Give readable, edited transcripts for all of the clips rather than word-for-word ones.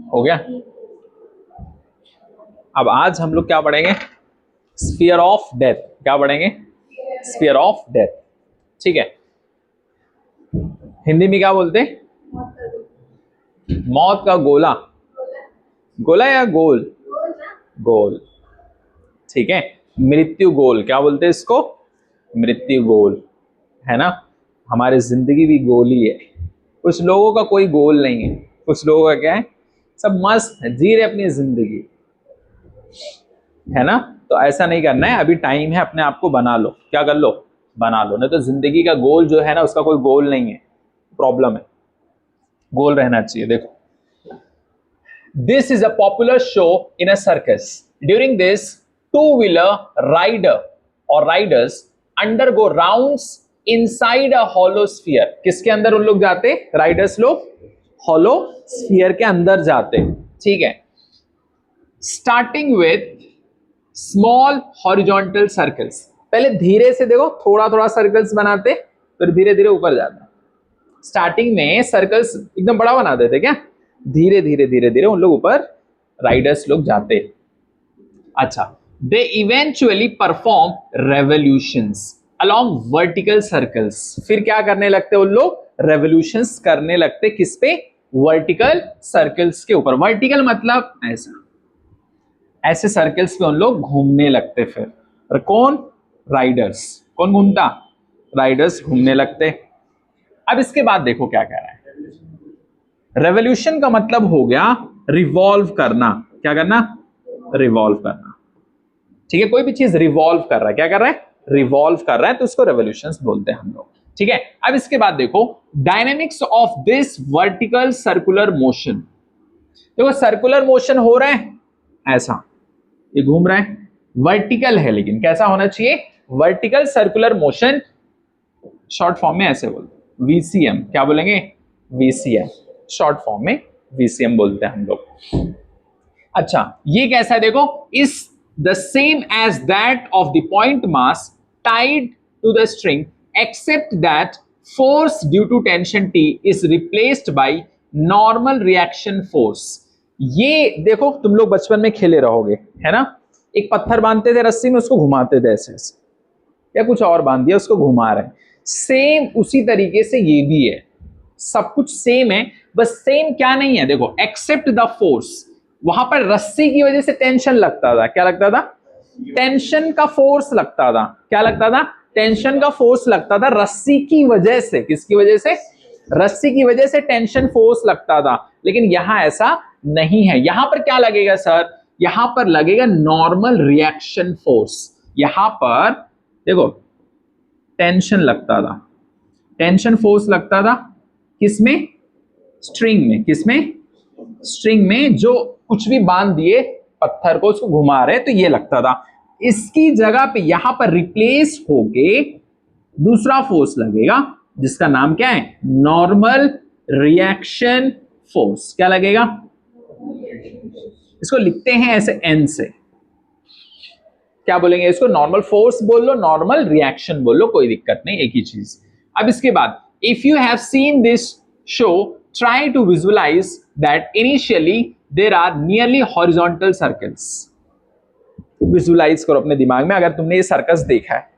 हो गया। अब आज हम लोग क्या पढ़ेंगे? Sphere of death. क्या पढ़ेंगे? Sphere of death. ठीक है, हिंदी में क्या बोलते हैं? मौत का गोला। गोला या गोल? गोल। ठीक है, मृत्यु गोल। क्या बोलते हैं इसको? मृत्यु गोल, है ना। हमारी जिंदगी भी गोल ही है। कुछ लोगों का कोई गोल नहीं है, कुछ लोगों का क्या है, सब मस्त है, जी रहे अपनी जिंदगी, है ना। तो ऐसा नहीं करना है, अभी टाइम है, अपने आप को बना लो। क्या कर लो? बना लो, नहीं तो जिंदगी का गोल जो है ना, उसका कोई गोल नहीं है, प्रॉब्लम है। गोल रहना चाहिए। देखो, this is a popular show in a circus. During this, two-wheeler rider or riders undergo rounds inside a hollow sphere. किसके अंदर उन लोग जाते? राइडर्स लोग hollow sphere के अंदर जाते। ठीक है, starting with small horizontal circles. पहले धीरे से देखो, थोड़ा थोड़ा सर्कल्स बनाते, फिर धीरे धीरे ऊपर जाते। स्टार्टिंग में सर्कल्स एकदम बड़ा बना देते, क्या धीरे धीरे धीरे धीरे उन लोग ऊपर राइडर्स लोग जाते। अच्छा, they eventually perform revolutions along vertical circles. फिर क्या करने लगते उन लोग? रेवोल्यूशंस करने लगते। किस पे? वर्टिकल सर्कल्स के ऊपर। वर्टिकल मतलब ऐसा, ऐसे सर्कल्स पे उन लोग घूमने लगते। फिर और कौन? राइडर्स। कौन घूमता? राइडर्स घूमने लगते। अब इसके बाद देखो क्या कह रहा है। रेवोल्यूशन का मतलब हो गया रिवॉल्व करना। क्या करना? रिवॉल्व करना। ठीक है, कोई भी चीज रिवॉल्व कर रहा है, क्या कर रहा है? रिवॉल्व कर रहा है, तो उसको रेवोल्यूशंस बोलते हैं हम लोग। ठीक है, अब इसके बाद देखो dynamics of this vertical circular motion. देखो सर्कुलर मोशन हो रहा है, ऐसा ये घूम रहा है, वर्टिकल है, लेकिन कैसा होना चाहिए? Vertical circular motion. Short form में ऐसे बोलते हैं वीसीएम। क्या बोलेंगे? वीसीएम। शॉर्ट फॉर्म में वीसीएम बोलते हैं हम लोग। अच्छा, ये कैसा है देखो, is the same as that of the point mass tied to the string except that force due to tension T is replaced by normal reaction force. ये देखो, तुम लोग बचपन में खेले रहोगे, है ना। एक पत्थर बांधते थे रस्सी में, उसको घुमाते थे ऐसे ऐसे, या कुछ और बांध दिया, उसको घुमा रहे हैं। सेम उसी तरीके से ये भी है, सब कुछ सेम है, बस सेम क्या नहीं है देखो, एक्सेप्ट द फोर्स। वहां पर रस्सी की वजह से टेंशन लगता था। क्या लगता था? टेंशन का फोर्स लगता था। क्या लगता था? टेंशन का फोर्स लगता था रस्सी की वजह से। किसकी वजह से? रस्सी की वजह से टेंशन फोर्स लगता था। लेकिन यहां ऐसा नहीं है। यहां पर क्या लगेगा सर? यहां पर लगेगा नॉर्मल रिएक्शन फोर्स। यहां पर देखो टेंशन लगता था, टेंशन फोर्स लगता था किसमें? स्ट्रिंग में। किसमें? स्ट्रिंग में। जो कुछ भी बांध दिए पत्थर को, उसको घुमा रहे, तो ये लगता था। इसकी जगह पे यहां पर रिप्लेस होके दूसरा फोर्स लगेगा, जिसका नाम क्या है? Normal reaction force. क्या लगेगा? इसको लिखते हैं ऐसे एन से। क्या बोलेंगे इसको? नॉर्मल फोर्स बोल लो, नॉर्मल रिएक्शन बोल लो, कोई दिक्कत नहीं, एक ही चीज। अब इसके बाद if you have seen this show, try to visualise that initially there are nearly horizontal circles. Visualise करो अपने दिमाग में, अगर तुमने ये सर्कस देखा है।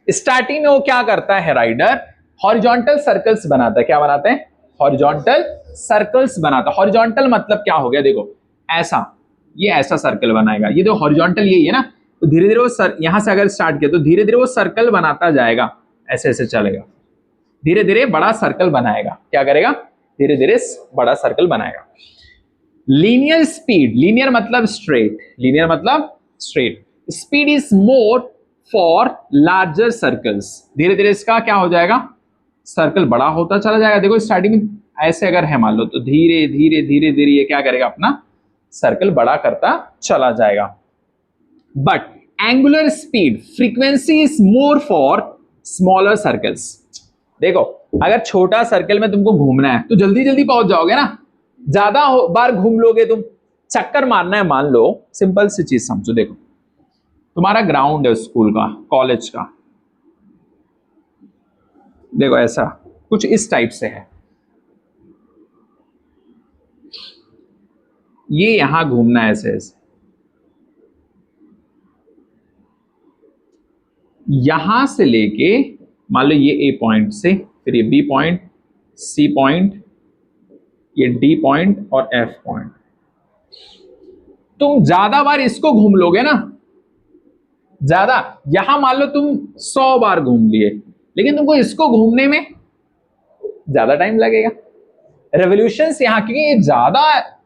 स्टार्टिंग में वो क्या करता है राइडर? हॉरिजॉन्टल सर्कल्स बनाता है। क्या बनाते हैं? हॉरिजॉन्टल सर्कल्स बनाता है। हॉरिजॉन्टल मतलब क्या हो गया देखो, ऐसा, ये ऐसा सर्कल बनाएगा। ये जो हॉरिजॉन्टल यही है ना, तो धीरे धीरे वो यहां से अगर स्टार्ट किया तो धीरे धीरे वो सर्कल बनाता जाएगा, ऐसे ऐसे चलेगा, धीरे धीरे बड़ा सर्कल बनाएगा। क्या करेगा? धीरे धीरे बड़ा सर्कल बनाएगा। लीनियर स्पीड, लीनियर मतलब स्ट्रेट, लीनियर मतलब straight. Speed is more for larger circles. धीरे धीरे इसका क्या हो जाएगा? सर्कल बड़ा होता चला जाएगा। देखो स्टार्टिंग में ऐसे अगर है मान लो, तो धीरे धीरे धीरे धीरे ये क्या करेगा? अपना सर्कल बड़ा करता चला जाएगा। But angular speed frequency is more for smaller circles. देखो अगर छोटा सर्कल में तुमको घूमना है तो जल्दी जल्दी पहुंच जाओगे ना, ज्यादा बार घूम लोगे तुम, चक्कर मारना है मान लो, सिंपल सी चीज समझो। देखो तुम्हारा ग्राउंड है स्कूल का, कॉलेज का, देखो ऐसा कुछ इस टाइप से है। ये यहां घूमना है ऐसे ऐसे, यहां से लेके मान लो ये ए पॉइंट से, फिर ये बी पॉइंट, सी पॉइंट, ये डी पॉइंट और एफ पॉइंट। तुम ज्यादा बार इसको घूम लोगे ना, ज्यादा, यहां मान लो तुम 100 बार घूम लिए, लेकिन तुमको इसको घूमने में ज्यादा टाइम लगेगा। रेवोल्यूशंस यहां, क्योंकि ये ज्यादा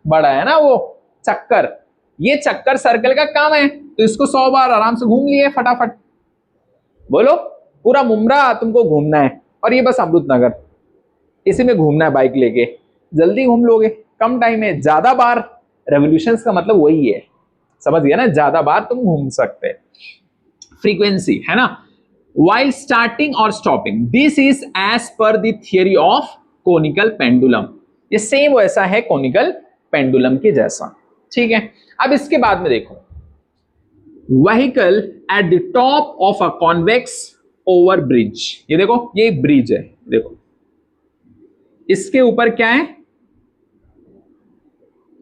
बड़ा है ना वो चक्कर, ये चक्कर सर्कल का काम है, तो इसको 100 बार आराम से घूम लिए फटाफट। बोलो, पूरा मुमरा तुमको घूमना है, और ये बस अमृतनगर, इसी में घूमना है बाइक लेके, जल्दी घूम लोगे, कम टाइम में ज्यादा बार। रेवोल्यूशंस का मतलब वही है, समझ गया ना, ज्यादा बार तुम घूम सकते हैं। फ्रीक्वेंसी है ना, while starting or stopping, this is as per the theory of conical pendulum। ये सेम वैसा है conical pendulum के जैसा, ठीक है। अब इसके बाद में देखो, vehicle at the top of a convex over bridge। ये देखो, ये एक ब्रिज है, देखो इसके ऊपर क्या है,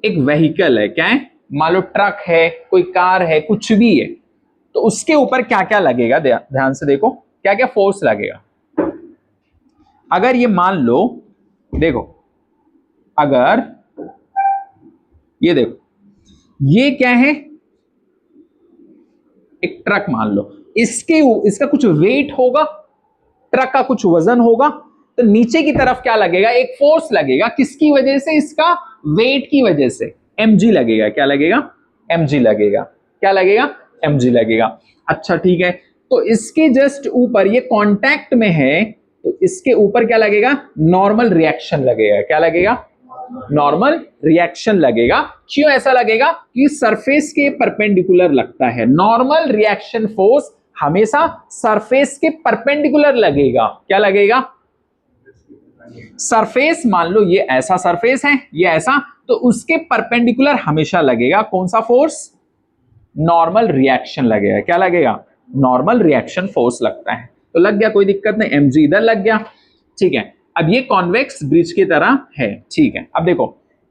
एक व्हीकल है, क्या है, मान लो ट्रक है, कोई कार है, कुछ भी है, तो उसके ऊपर क्या क्या लगेगा, ध्यान से देखो क्या क्या फोर्स लगेगा। अगर ये मान लो, देखो अगर ये देखो, ये क्या है, एक ट्रक मान लो, इसका कुछ वेट होगा, ट्रक का कुछ वजन होगा, तो नीचे की तरफ क्या लगेगा, एक फोर्स लगेगा, किसकी वजह से, इसका वेट की वजह से, mg लगेगा। क्या लगेगा, mg लगेगा। क्या लगेगा, mg लगेगा। अच्छा ठीक है, तो इसके जस्ट ऊपर ये कांटेक्ट में है, तो इसके ऊपर क्या लगेगा, नॉर्मल रिएक्शन लगेगा। क्या लगेगा, नॉर्मल रिएक्शन लगेगा। क्यों ऐसा लगेगा, कि सरफेस के परपेंडिकुलर लगता है। नॉर्मल रिएक्शन फोर्स हमेशा सरफेस के परपेंडिकुलर लगेगा। क्या लगेगा, सरफेस, मान लो ये ऐसा सरफेस है, ये ऐसा, तो उसके परपेंडिकुलर हमेशा लगेगा कौन सा फोर्स, नॉर्मल रिएक्शन लगेगा। क्या लगेगा, नॉर्मल रिएक्शन फोर्स लगता है। तो लग गया, कोई दिक्कत नहीं, mg इधर लग गया, ठीक है। अब ये कॉन्वेक्स ब्रिज की तरह है, ठीक है। अब देखो,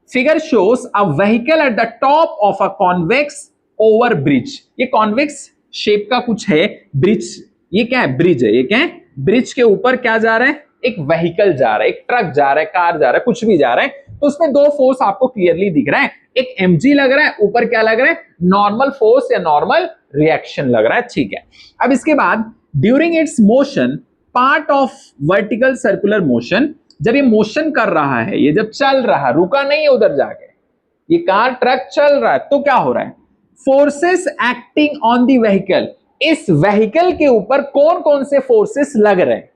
figure shows a vehicle at the top of a convex over bridge. ये कॉन्वेक्स शेप का कुछ है ब्रिज, ये क्या है, ब्रिज है, ये क्या है, ब्रिज के ऊपर क्या जा रहा है, एक व्हीकल जा रहा है, एक ट्रक जा रहा है, कार जा रहा है, कुछ भी जा रहा है, तो उसमें दो फोर्स आपको क्लियरली दिख रहा है, एक mg लग रहा है, ऊपर क्या लग रहा है, नॉर्मल फोर्स या नॉर्मल रिएक्शन लग रहा है, ठीक है। अब इसके बाद during its motion part of vertical circular motion, जब ये मोशन कर रहा है, ये जब चल रहा है, रुका नहीं है उधर जाके, ये कार ट्रक चल रहा है, तो क्या हो रहा है, forces acting on the vehicle, इस व्हीकल के ऊपर कौन कौन से फोर्सेस लग रहे हैं,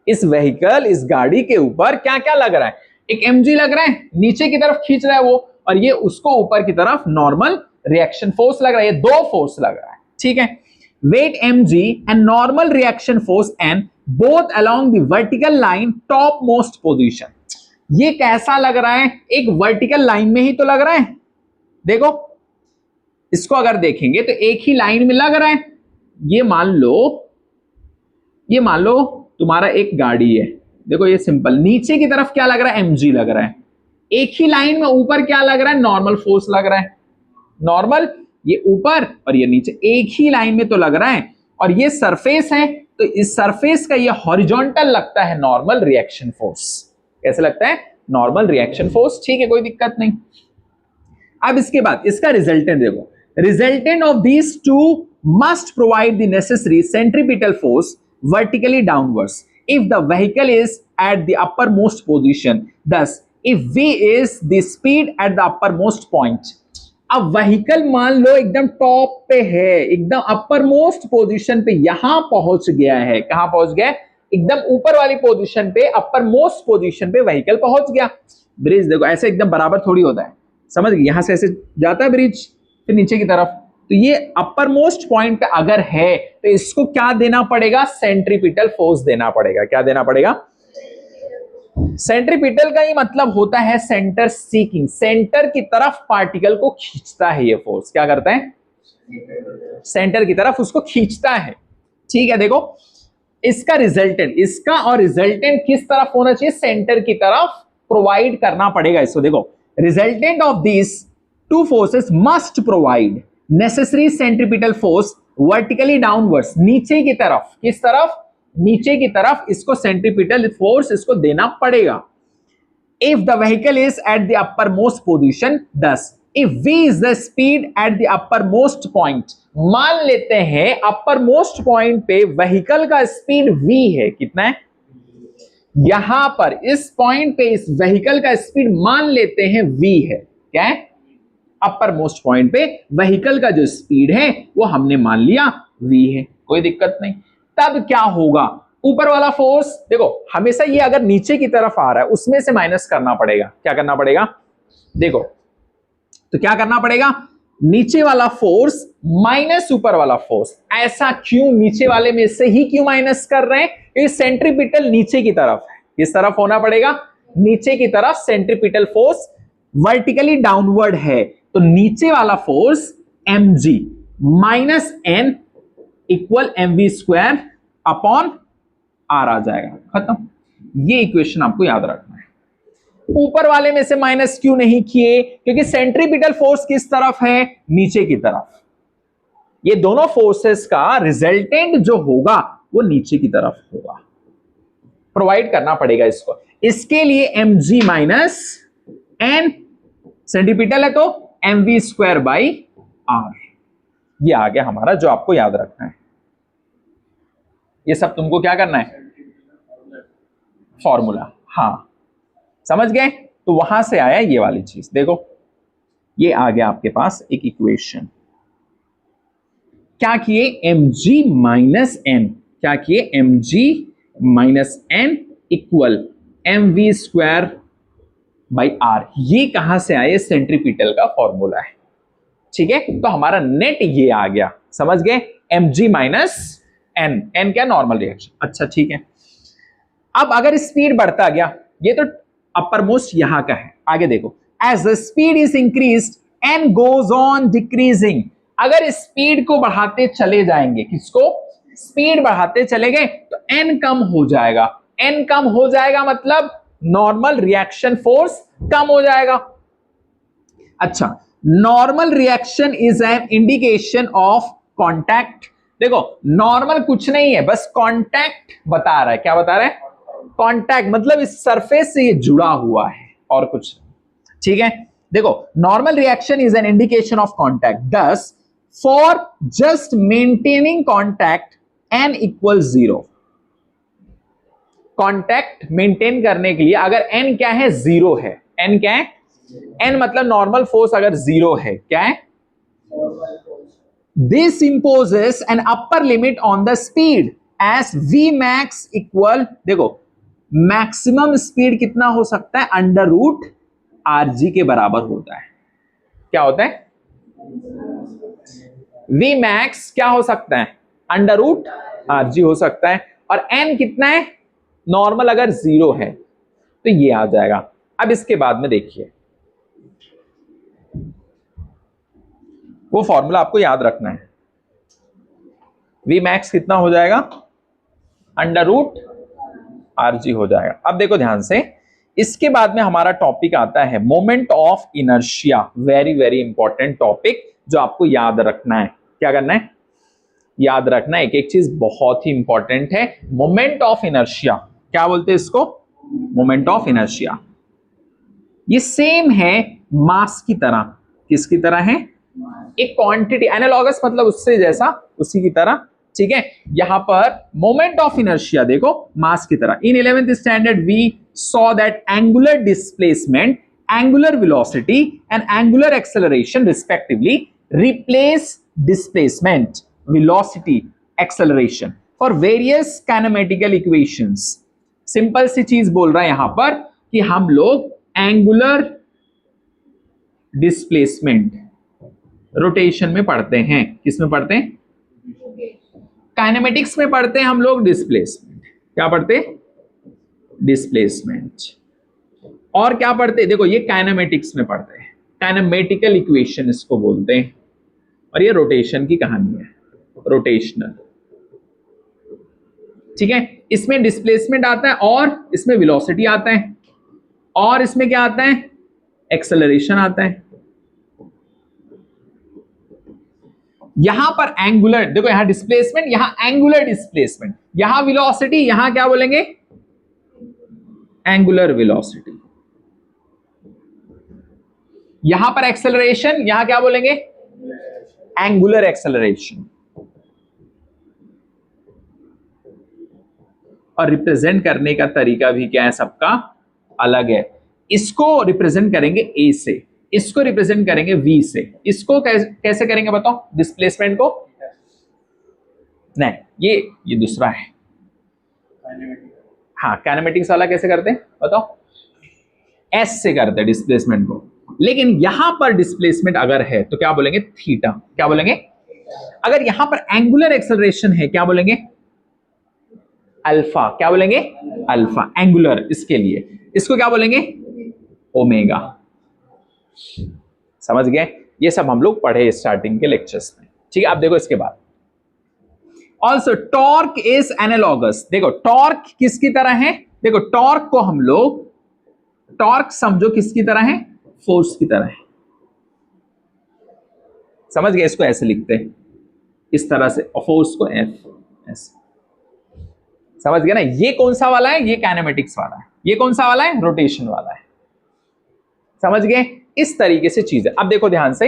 इस व्हीकल, इस गाड़ी के ऊपर क्या क्या लग रहा है, एक mg लग रहा है, नीचे की तरफ खींच रहा है वो, और ये उसको ऊपर की तरफ नॉर्मल रिएक्शन फोर्स लग रहा है, ये दो फोर्स लग रहा है, ठीक है। Weight mg and normal reaction force n both along the vertical line topmost position. ये कैसा लग रहा है, एक वर्टिकल लाइन में ही तो लग रहा है, देखो इसको अगर देखेंगे तो एक ही लाइन में लग रहा है। ये मान लो तुम्हारा एक गाड़ी है, देखो ये सिंपल, नीचे की तरफ क्या लग रहा है, mg लग रहा है, एक ही लाइन में ऊपर क्या लग रहा है, नॉर्मल फोर्स लग रहा है, नॉर्मल, ये ऊपर और ये नीचे, एक ही लाइन में तो लग रहा है, और ये सरफेस है, तो इस सरफेस का ये हॉरिजॉन्टल लगता है नॉर्मल रिएक्शन फोर्स। कैसे लगता है, नॉर्मल रिएक्शन फोर्स, ठीक है, कोई दिक्कत नहीं। अब इसके बाद इसका रिजल्टेंट देखो, resultant of these two must provide the necessary centripetal force vertically downwards if the vehicle is at the uppermost position, thus if v is the speed at the uppermost point। अब vehicle मान लो एकदम top पे है, एकदम upper most position पे यहां पहुंच गया है, कहां पहुंच गया, एकदम ऊपर वाली पोजीशन पे, अपर मोस्ट पोजीशन पे व्हीकल पहुंच गया। ब्रिज देखो ऐसे एकदम बराबर थोड़ी होता है, समझ गए, यहां से ऐसे जाता है ब्रिज फिर नीचे की तरफ, तो ये अपर मोस्ट पॉइंट पे अगर है तो इसको क्या देना पड़ेगा, सेंट्रीपिटल फोर्स देना पड़ेगा। क्या देना पड़ेगा, सेंट्रीपिटल का ही मतलब होता है सेंटर सीकिंग, सेंटर की तरफ पार्टिकल को खींचता है ये फोर्स। क्या करता है, सेंटर की तरफ उसको खींचता है, ठीक है। देखो इसका रिजल्टेंट, इसका और रिजल्टेंट किस तरफ होना चाहिए, सेंटर की तरफ प्रोवाइड करना पड़ेगा इसको। देखो resultant of this two forces must provide necessary centripetal force vertically downwards, नीचे की तरफ, किस तरफ, नीचे की तरफ इसको सेंट्रीपिटल फोर्स इसको देना पड़ेगा। If the vehicle is at the uppermost position, thus if v is the speed at the uppermost point, मान लेते हैं अपर मोस्ट पॉइंट पे व्हीकल का स्पीड v है, कितना है, यहां पर इस पॉइंट पे इस व्हीकल का स्पीड मान लेते हैं v है, क्या है, अपर मोस्ट पॉइंट पे व्हीकल का जो स्पीड है वो हमने मान लिया v है, कोई दिक्कत नहीं। तब क्या होगा, ऊपर वाला फोर्स देखो हमेशा ये अगर नीचे की तरफ आ रहा है उसमें से माइनस करना पड़ेगा, क्या करना पड़ेगा, देखो तो क्या करना पड़ेगा, नीचे वाला फोर्स माइनस ऊपर वाला फोर्स, ऐसा क्यों, नीचे वाले में से ही क्यों माइनस कर रहे हैं, ये सेंट्रीपिटल नीचे की तरफ है, किस तरफ होना पड़ेगा, नीचे की तरफ सेंट्रीपिटल फोर्स वर्टिकली डाउनवर्ड है, तो नीचे वाला force mg minus n equal mv square upon r आ जाएगा, खत्म। ये इक्वेशन आपको याद रखना है। ऊपर वाले में से माइनस क्यों नहीं किए, क्योंकि सेंट्रीपिटल फोर्स किस तरफ है, नीचे की तरफ, ये दोनों फोर्सेस का रिजल्टेंट जो होगा वो नीचे की तरफ होगा, प्रोवाइड करना पड़ेगा इसको, इसके लिए mg माइनस n, सेंट्रीपिटल है तो mv स्क्वायर बाई r, ये आ गया हमारा जो आपको याद रखना है। ये सब तुमको क्या करना है, फॉर्मूला, हाँ समझ गए, तो वहां से आया ये वाली चीज, देखो ये आ गया आपके पास एक इक्वेशन, क्या किए, mg माइनस n, क्या किए, mg minus n equal mv square by r, ये कहां से आए, सेंट्रीपिटल का फॉर्मूला है, ठीक है, तो हमारा नेट ये आ गया, समझ गए, mg माइनस n, n क्या, नॉर्मल रिएक्शन, अच्छा ठीक है। अब अगर स्पीड बढ़ता गया, ये तो अपर मोस्ट यहां का है, आगे देखो, as the speed is increased n goes on decreasing, अगर स्पीड को बढ़ाते चले जाएंगे, किसको, स्पीड बढ़ाते चले गए तो n कम हो जाएगा, n कम हो जाएगा मतलब नॉर्मल रिएक्शन फोर्स कम हो जाएगा। अच्छा, normal reaction is an indication of contact, देखो नॉर्मल कुछ नहीं है, बस कॉन्टैक्ट बता रहा है, क्या बता रहा है, कॉन्टैक्ट मतलब इस सरफेस से ये जुड़ा हुआ है और कुछ, ठीक है, देखो normal reaction is an indication of contact, thus for just maintaining contact n equal 0, contact maintain करने के लिए अगर n क्या है, 0 है, n क्या है, n मतलब नॉर्मल फोर्स अगर 0 है, क्या है, this imposes an upper limit on the speed as v max equal, देखो मैक्सिमम स्पीड कितना हो सकता है, अंडर रूट rg के बराबर होता है, क्या होता है, v मैक्स क्या हो सकता है, अंडर रूट rg हो सकता है, और n कितना है, नॉर्मल अगर 0 है तो ये आ जाएगा। अब इसके बाद में देखिए, वो फॉर्मूला आपको याद रखना है, v मैक्स कितना हो जाएगा, अंडर रूट rg हो जाएगा। अब देखो ध्यान से, इसके बाद में हमारा टॉपिक आता है moment of inertia, very very important topic जो आपको याद रखना है, क्या करना है, याद रखना है, एक एक चीज बहुत ही इंपॉर्टेंट है, मोमेंट ऑफ इनर्शिया, क्या बोलते हैं इसको, मोमेंट ऑफ इनर्शिया, ये सेम है मास की तरह, किसकी तरह है, एक क्वांटिटी, एनालॉगस मतलब उससे जैसा, उसी की तरह, ठीक है। यहां पर मोमेंट ऑफ इनर्शिया देखो मास की तरह, in 11th standard we saw that angular displacement, angular velocity and angular acceleration respectively replace displacement, velocity, acceleration for various kinematical equations. Simple सी चीज बोल रहा है यहां पर कि हम लोग एंगुलर डिस्प्लेसमेंट रोटेशन में पढ़ते हैं, किस में पढ़ते हैं, काइनेमेटिक्स में पढ़ते हैं हम लोग डिस्प्लेसमेंट, क्या पढ़ते हैं, डिस्प्लेसमेंट, और क्या पढ़ते हैं, देखो ये काइनेमेटिक्स में पढ़ते हैं, काइनेमेटिकल इक्वेशन इसको बोलते हैं, और ये रोटेशन की कहानी है, रोटेशनल, ठीक है। इसमें डिस्प्लेसमेंट आता है और इसमें वेलोसिटी आता है, और इसमें क्या आता है, एक्सेलरेशन आता है। यहां पर एंगुलर, देखो यहां डिस्प्लेसमेंट, यहां एंगुलर डिस्प्लेसमेंट, यहां वेलोसिटी, यहां क्या बोलेंगे? Angular velocity. यहां पर एक्सेलरेशन, यहां क्या बोलेंगे? Angular acceleration. और रिप्रेजेंट करने का तरीका भी क्या है, सबका अलग है। इसको रिप्रेजेंट करेंगे ए से, इसको रिप्रेजेंट करेंगे वी से, इसको कैसे करेंगे बताओ? डिस्प्लेसमेंट को नहीं, ये दूसरा है। हाँ, काइनेमेटिक्स वाला कैसे करते हैं बताओ? एस से करते हैं डिस्प्लेसमेंट को। लेकिन यहां पर डिस्प्लेसमेंट अगर है तो क्या बोलेंगे? थीटा। क्या बोलेंगे? अगर यहां पर एंगुलर एक्सेलरेशन है क्या बोलेंगे? अल्फा। क्या बोलेंगे? अल्फा। एंगुलर इसके लिए, इसको क्या बोलेंगे? ओमेगा। समझ गए? ये सब हम लोग पढ़े स्टार्टिंग के लेक्चर्स में। ठीक है, अब देखो इसके बाद ऑल्सो टॉर्क इज एनालॉगस। देखो टॉर्क किसकी तरह है? देखो टॉर्क को हम लोग, टॉर्क समझो किसकी तरह है? फोर्स की तरह है। समझ गए? इसको ऐसे लिखते हैं इस तरह से, और फोर्स को एफ ऐसे। समझ गए ना? ये कौन सा वाला है? ये काइनेमेटिक्स वाला है। ये कौन सा वाला है? रोटेशन वाला है। समझ गए? इस तरीके से चीज है। अब देखो ध्यान से,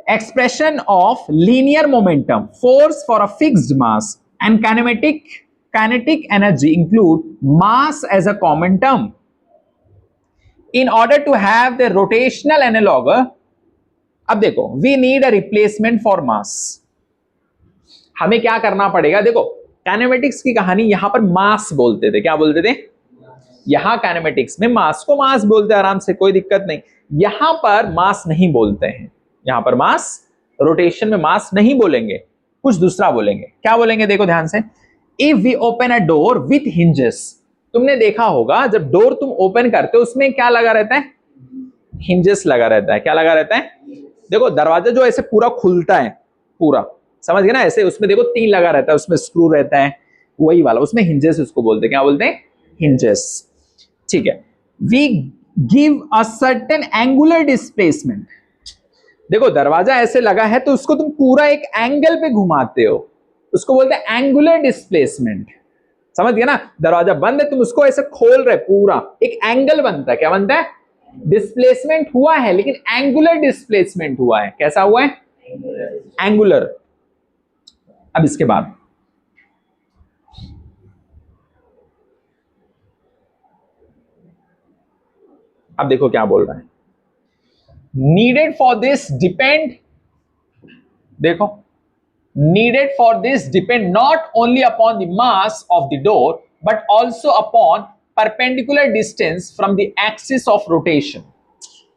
expression of linear momentum, force for a fixed mass and kinetic energy include mass as a common term. In order to have the rotational analog, अब देखो we need a replacement for mass। हमें क्या करना पड़ेगा? देखो kinematics की कहानी, यहां पर मास बोलते थे। क्या बोलते थे? यहां काइनेमेटिक्स में मास को मास बोलते हैं, आराम से, कोई दिक्कत नहीं। यहां पर मास नहीं बोलते हैं, यहां पर मास, रोटेशन में मास नहीं बोलेंगे, कुछ दूसरा बोलेंगे। क्या बोलेंगे? देखो ध्यान से, if we open a door with hinges. तुमने देखा होगा जब डोर तुम ओपन करते हो उसमें क्या लगा रहता है? हिंजेस लगा रहता है। क्या लगा रहता है? देखो दरवाजा जो ऐसे पूरा खुलता है, पूरा, समझ गए ना? ऐसे उसमें देखो 3 लगा रहता है, उसमें स्क्रू रहता है, वही वाला, उसमें हिंजेस उसको बोलते हैं। क्या बोलते हैं? हिंजेस। ठीक है। We give a certain angular displacement. देखो दरवाजा ऐसे लगा है तो उसको तुम पूरा एक एंगल पे घुमाते हो, उसको बोलते हैं एंगुलर डिस्प्लेसमेंट। समझ गया ना? दरवाजा बंद है, तुम उसको ऐसे खोल रहे, पूरा एक एंगल बनता है। क्या बनता है? डिस्प्लेसमेंट हुआ है, लेकिन एंगुलर डिस्प्लेसमेंट हुआ है। कैसा हुआ है? एंगुलर। अब इसके बाद अब देखो क्या बोल रहा है, नीडेड फॉर दिस डिपेंड, देखो needed for this depend not only upon the mass of the door but also upon perpendicular distance from the axis of rotation।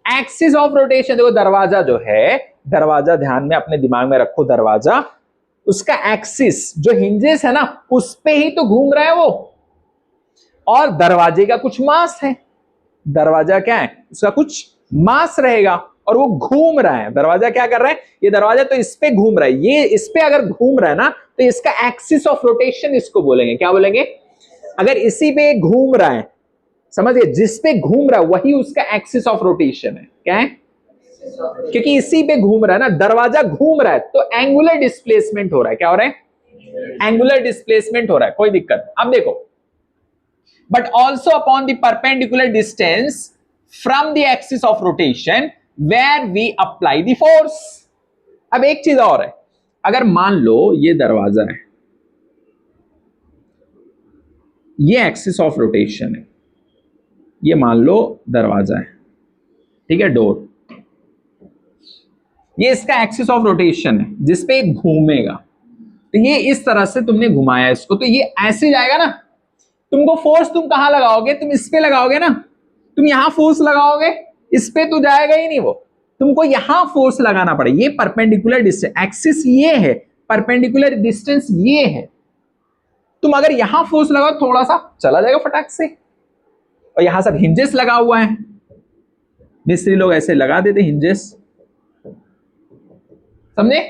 axis of rotation, देखो दरवाजा जो है, दरवाजा ध्यान में अपने दिमाग में रखो, दरवाजा, उसका एक्सिस जो हिंजेस है ना, उस पे ही तो घूम रहा है वो, और दरवाजे का कुछ मास है। दरवाजा क्या है? उसका कुछ मास रहेगा और वो घूम रहा है। दरवाजा क्या कर रहा है? ये दरवाजा तो इस पे घूम रहा है, ये इस पे अगर घूम रहा है ना, तो इसका एक्सिस ऑफ रोटेशन इसको बोलेंगे। क्या बोलेंगे? अगर इसी पे घूम रहा है, समझिए, जिस पे घूम रहा है वही उसका एक्सिस ऑफ रोटेशन है। क्या है? क्योंकि इसी पे घूम रहा है ना, दरवाजा घूम रहा है, तो एंगुलर डिस्प्लेसमेंट हो रहा है। क्या हो रहा है? एंगुलर डिस्प्लेसमेंट हो रहा है, कोई दिक्कत। अब देखो, but also upon the perpendicular distance from the axis of rotation where we apply the force। अब एक चीज और है, अगर मान लो ये दरवाजा है, ये एक्सिस ऑफ रोटेशन है, ये मान लो दरवाजा है, ठीक है, डोर, ये इसका एक्सिस ऑफ रोटेशन है जिसपे घूमेगा। तो ये इस तरह से तुमने घुमाया इसको, तो ये ऐसे जाएगा ना। तुमको फोर्स तुम कहां लगाओगे? तुम इस पे लगाओगे ना, तुम यहां फोर्स लगाओगे, इस पे तो जाएगा ही नहीं वो, तुमको यहां फोर्स लगाना पड़ेगा। ये परपेंडिकुलर डिस्टेंस, एक्सिस ये है, परपेंडिकुलर डिस्टेंस ये है। तुम अगर यहां फोर्स लगाओ थोड़ा सा, चला जाएगा फटाक से। और यहां सब हिंजेस लगा हुआ है, मिस्त्री लोग ऐसे लगा देते हिंजेस, समझे?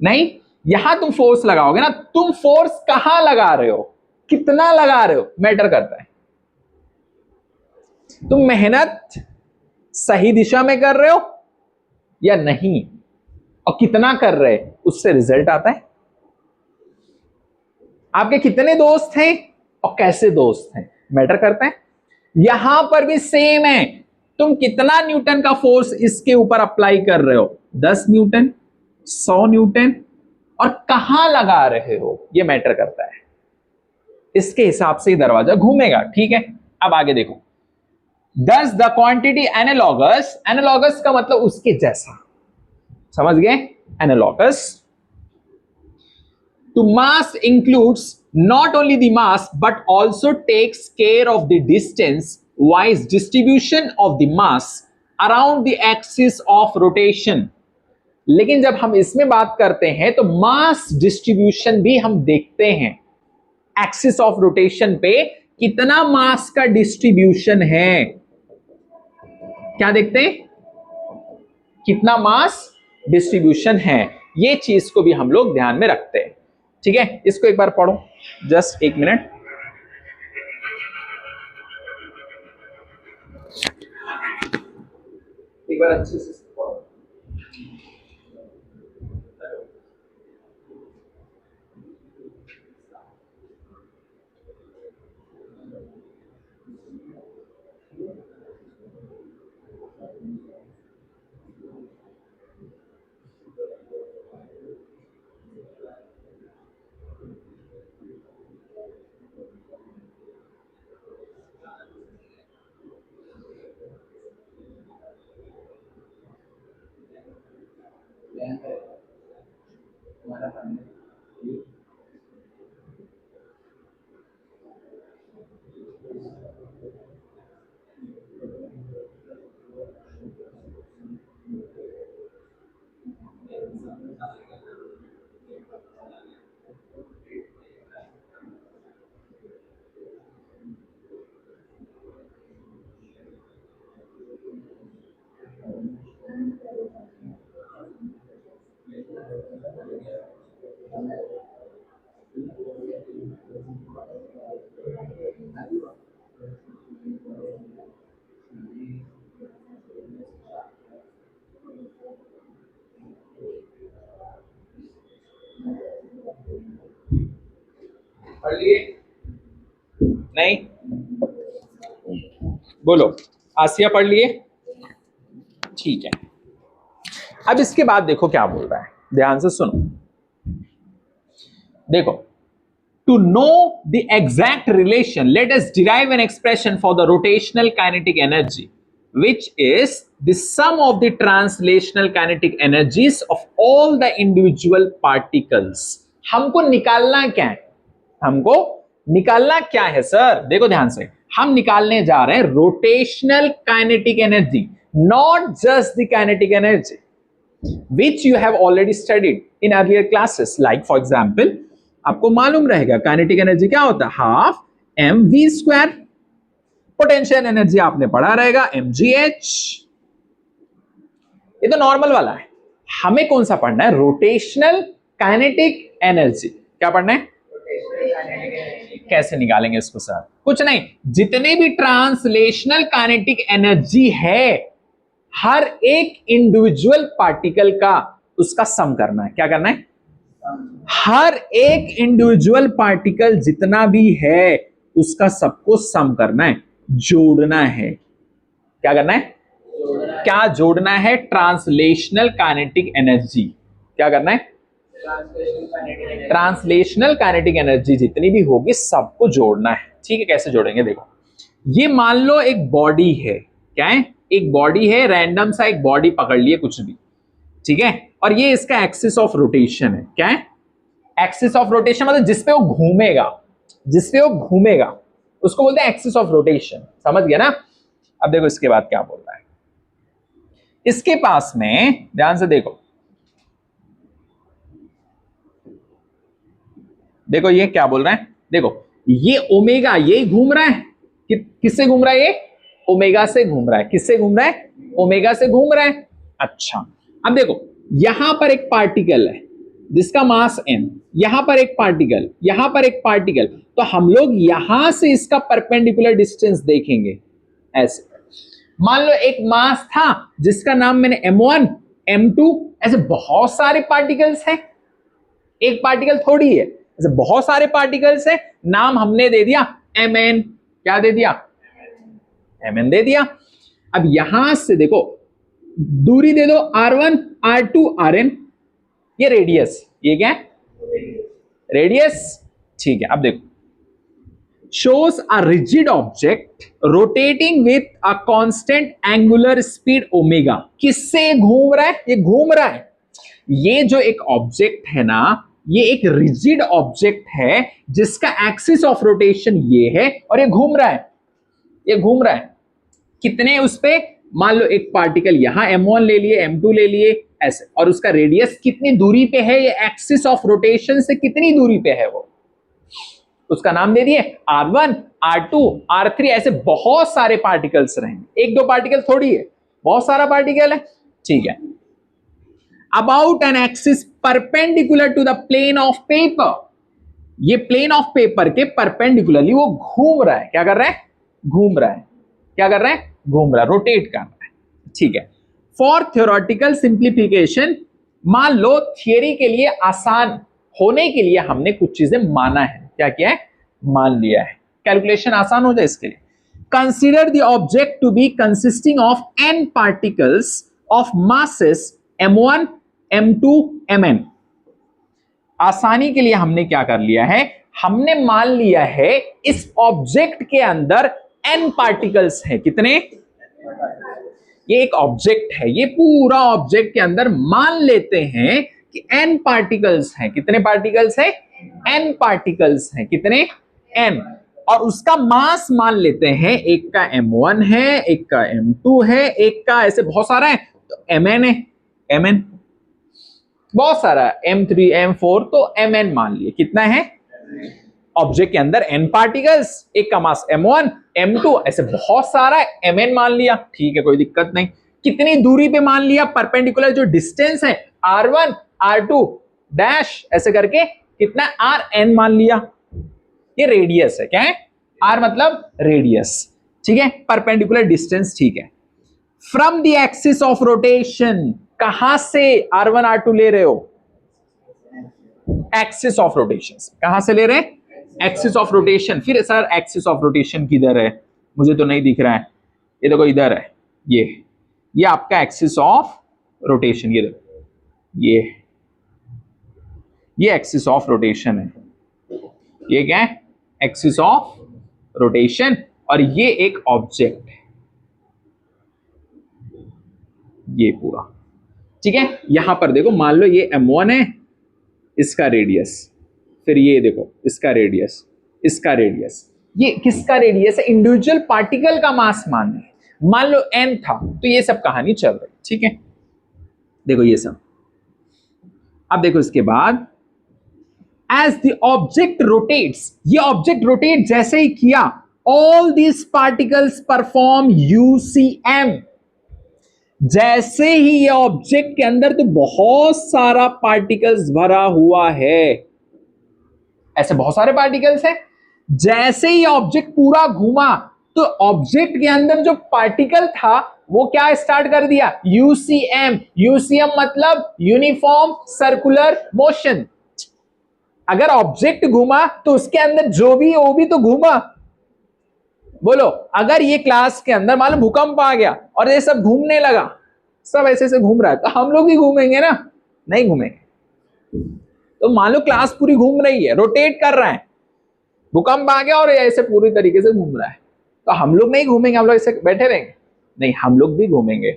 नहीं, यहां तुम फोर्स लगाओगे ना, तुम फोर्स कहां लगा रहे हो, कितना लगा रहे हो, मैटर करता है। तुम मेहनत सही दिशा में कर रहे हो या नहीं, और कितना कर रहे उससे रिजल्ट आता है। आपके कितने दोस्त हैं और कैसे दोस्त हैं मैटर करता है। यहां पर भी सेम है, तुम कितना न्यूटन का फोर्स इसके ऊपर अप्लाई कर रहे हो, 10 न्यूटन, 100 न्यूटन, और कहां लगा रहे हो ये मैटर करता है। इसके हिसाब से ही दरवाजा घूमेगा। ठीक है, अब आगे देखो, does the quantity analogous, analogous का मतलब उसके जैसा, समझ गए, analogous to mass includes not only the mass but also takes care of the distance wise distribution of the mass around the axis of rotation। लेकिन जब हम इसमें बात करते हैं तो मास डिस्ट्रीब्यूशन भी हम देखते हैं, एक्सिस ऑफ रोटेशन पे कितना मास का डिस्ट्रीब्यूशन है, क्या देखते हैं, कितना मास डिस्ट्रीब्यूशन है, ये चीज को भी हम लोग ध्यान में रखते हैं। ठीक है, इसको एक बार पढ़ो, जस्ट एक मिनट। एक बार अच्छे से पढ़ो। पढ़ लिए नहीं, बोलो, आसिया पढ़ लिए, ठीक है। अब इसके बाद देखो क्या बोल रहा है, ध्यान से सुनो। देखो, to know the exact relation let us derive an expression for the rotational kinetic energy which is the sum of the translational kinetic energies of all the individual particles। हमको निकालना क्या है, हमको निकालना क्या है सर, देखो ध्यान से, हम निकालने जा रहे हैं rotational kinetic energy, not just the kinetic energy which you have already studied in earlier classes, like for example आपको मालूम रहेगा काइनेटिक एनर्जी क्या होता है, half M V square, potential energy आपने पढ़ा रहेगा mgh, ये तो नॉर्मल वाला है। हमें कौन सा पढ़ना है, रोटेशनल काइनेटिक एनर्जी, क्या पढ़ना है, कैसे निकालेंगे इसको सर, कुछ नहीं, जितने भी ट्रांसलेशनल काइनेटिक एनर्जी है हर एक इंडिविजुअल पार्टिकल का उसका सम करना है, क्या करना है, हर एक इंडिविजुअल पार्टिकल जितना भी है उसका सबको सम करना है, जोड़ना है, क्या करना है, क्या जोड़ना है, ट्रांसलेशनल काइनेटिक एनर्जी, क्या करना है, ट्रांसलेशनल काइनेटिक एनर्जी जितनी भी होगी सबको जोड़ना है। ठीक है, कैसे जोड़ेंगे, देखो, ये मान लो एक बॉडी है, क्या है, एक बॉडी है, रैंडम सा एक बॉडी पकड़ लिए कुछ भी, ठीक है, और ये इसका एक्सिस ऑफ रोटेशन है, क्या है, एक्सिस ऑफ रोटेशन मतलब जिसपे वो घूमेगा, जिसपे वो घूमेगा उसको बोलते हैं एक्सिस ऑफ रोटेशन, समझ गया ना। अब देखो इसके बाद क्या बोल रहा है, इसके पास में ध्यान से देखो, देखो ये क्या बोल रहा है, देखो ये ओमेगा ये घूम रहा है, किससे घूम रहा है, ये ओमेगा से घूम रहा है, किससे घूम रहा है, ओमेगा से घूम रहा है। अच्छा, अब देखो यहां पर एक पार्टिकल है जिसका मास m, यहां पर एक पार्टिकल, यहां पर एक पार्टिकल, तो हम लोग यहां से इसका परपेंडिकुलर डिस्टेंस देखेंगे ऐसे, मान लो एक मास था जिसका नाम मैंने m1 m2, ऐसे बहुत सारे पार्टिकल्स हैं, एक पार्टिकल थोड़ी है, ऐसे बहुत सारे पार्टिकल्स हैं, नाम हमने दे दिया mn, क्या दे दिया, mn दे दिया। अब यहां से देखो दूरी दे दो r1 r2 rn, ये रेडियस, ये क्या है, रेडियस। ठीक है, अब देखो shows a rigid object rotating with a constant angular speed omega। किससे घूम रहा है, ये घूम रहा है, ये जो एक ऑब्जेक्ट है ना, ये एक रिजिड ऑब्जेक्ट है जिसका एक्सिस ऑफ रोटेशन ये है और ये घूम रहा है, ये घूम रहा है। कितने उस पे, मान लो एक पार्टिकल यहां m1 ले लिए, m2 ले लिए ऐसे, और उसका रेडियस कितनी दूरी पे है, ये एक्सिस ऑफ रोटेशन से कितनी दूरी पे है, वो उसका नाम दे दिए r1 r2 r3, ऐसे बहुत सारे पार्टिकल्स रहेंगे, एक दो पार्टिकल थोड़ी है, बहुत सारा पार्टिकल है। ठीक है, about an axis perpendicular to the plane of paper, ये प्लेन ऑफ पेपर के परपेंडिकुलरली वो घूम रहा है, क्या कर रहा है, घूम रहा है, क्या कर रहा है, घूम रहा है, रोटेट कर रहा है। ठीक है, फॉर थ्योरेटिकल सिंप्लीफिकेशन, मान लो थियरी के लिए आसान होने के लिए हमने कुछ चीजें माना है, क्या किया है, मान लिया है, कैलकुलेशन आसान हो जाए इसके लिए। Consider the object to be consisting of n particles of masses m1 m2 mn। आसानी के लिए हमने क्या कर लिया है, हमने मान लिया है इस ऑब्जेक्ट के अंदर n पार्टिकल्स हैं, कितने, ये एक ऑब्जेक्ट है, ये पूरा ऑब्जेक्ट के अंदर मान लेते हैं कि n पार्टिकल्स हैं, कितने पार्टिकल्स हैं, n पार्टिकल्स हैं, कितने, n, और उसका मास मान लेते हैं, एक का m1 है, एक का m2 है, एक का ऐसे बहुत सारा है तो mn है, mn बहुत सारा है, m3 m4, तो mn मान लिए, कितना है, ऑब्जेक्ट के अंदर n पार्टिकल्स, एक का मास m1 m2, ऐसे बहुत सारा mn मान लिया। ठीक है, कोई दिक्कत नहीं। कितनी दूरी पे मान लिया, परपेंडिकुलर जो डिस्टेंस है r1 r2 डैश ऐसे करके कितना rn मान लिया, ये रेडियस है, क्या है, r मतलब रेडियस। ठीक है, परपेंडिकुलर डिस्टेंस। ठीक है, from the axis of rotation, कहां से r1 r2 ले रहे हो, एक्सिस ऑफ रोटेशन, कहां से ले रहे हैं, एक्सिस ऑफ रोटेशन। फिर सर एक्सिस ऑफ रोटेशन किधर है, मुझे तो नहीं दिख रहा है, ये देखो इधर है, ये आपका एक्सिस ऑफ रोटेशन, ये देखो ये एक्सिस ऑफ रोटेशन है, ये क्या है, एक्सिस ऑफ रोटेशन, और ये एक ऑब्जेक्ट है, ये पूरा। ठीक है, यहां पर देखो मान लो ये m1 है, इसका रेडियस, फिर ये देखो इसका रेडियस, इसका रेडियस, ये किसका रेडियस है, इंडिविजुअल पार्टिकल का मास मान लो n था, तो ये सब कहानी चल रही। ठीक है, देखो ये सब। अब देखो इसके बाद, एज द ऑब्जेक्ट रोटेट्स, ये ऑब्जेक्ट रोटेट जैसे ही किया, all these particles perform UCM, जैसे ही ये ऑब्जेक्ट के अंदर तो बहुत सारा पार्टिकल्स भरा हुआ है, ऐसे बहुत सारे पार्टिकल्स हैं, जैसे ही ऑब्जेक्ट पूरा घूमा तो ऑब्जेक्ट के अंदर जो पार्टिकल था वो क्या स्टार्ट कर दिया, यूसीएम। यूसीएम मतलब यूनिफॉर्म सर्कुलर मोशन। अगर ऑब्जेक्ट घूमा तो उसके अंदर जो भी वो भी तो घूमा। बोलो, अगर ये क्लास के अंदर मान लो भूकंप आ गया और ये सब घूमने लगा, सब ऐसे ऐसे घूम रहा है, तो हम लोग भी घूमेंगे ना, नहीं घूमेंगे। तो मान लो क्लास पूरी घूम रही है, रोटेट कर रहा है, भूकंप आ गया और ऐसे पूरी तरीके से घूम रहा है, तो हम लोग नहीं घूमेंगे, हम लोग ऐसे बैठे रहेंगे, नहीं, हम लोग भी घूमेंगे।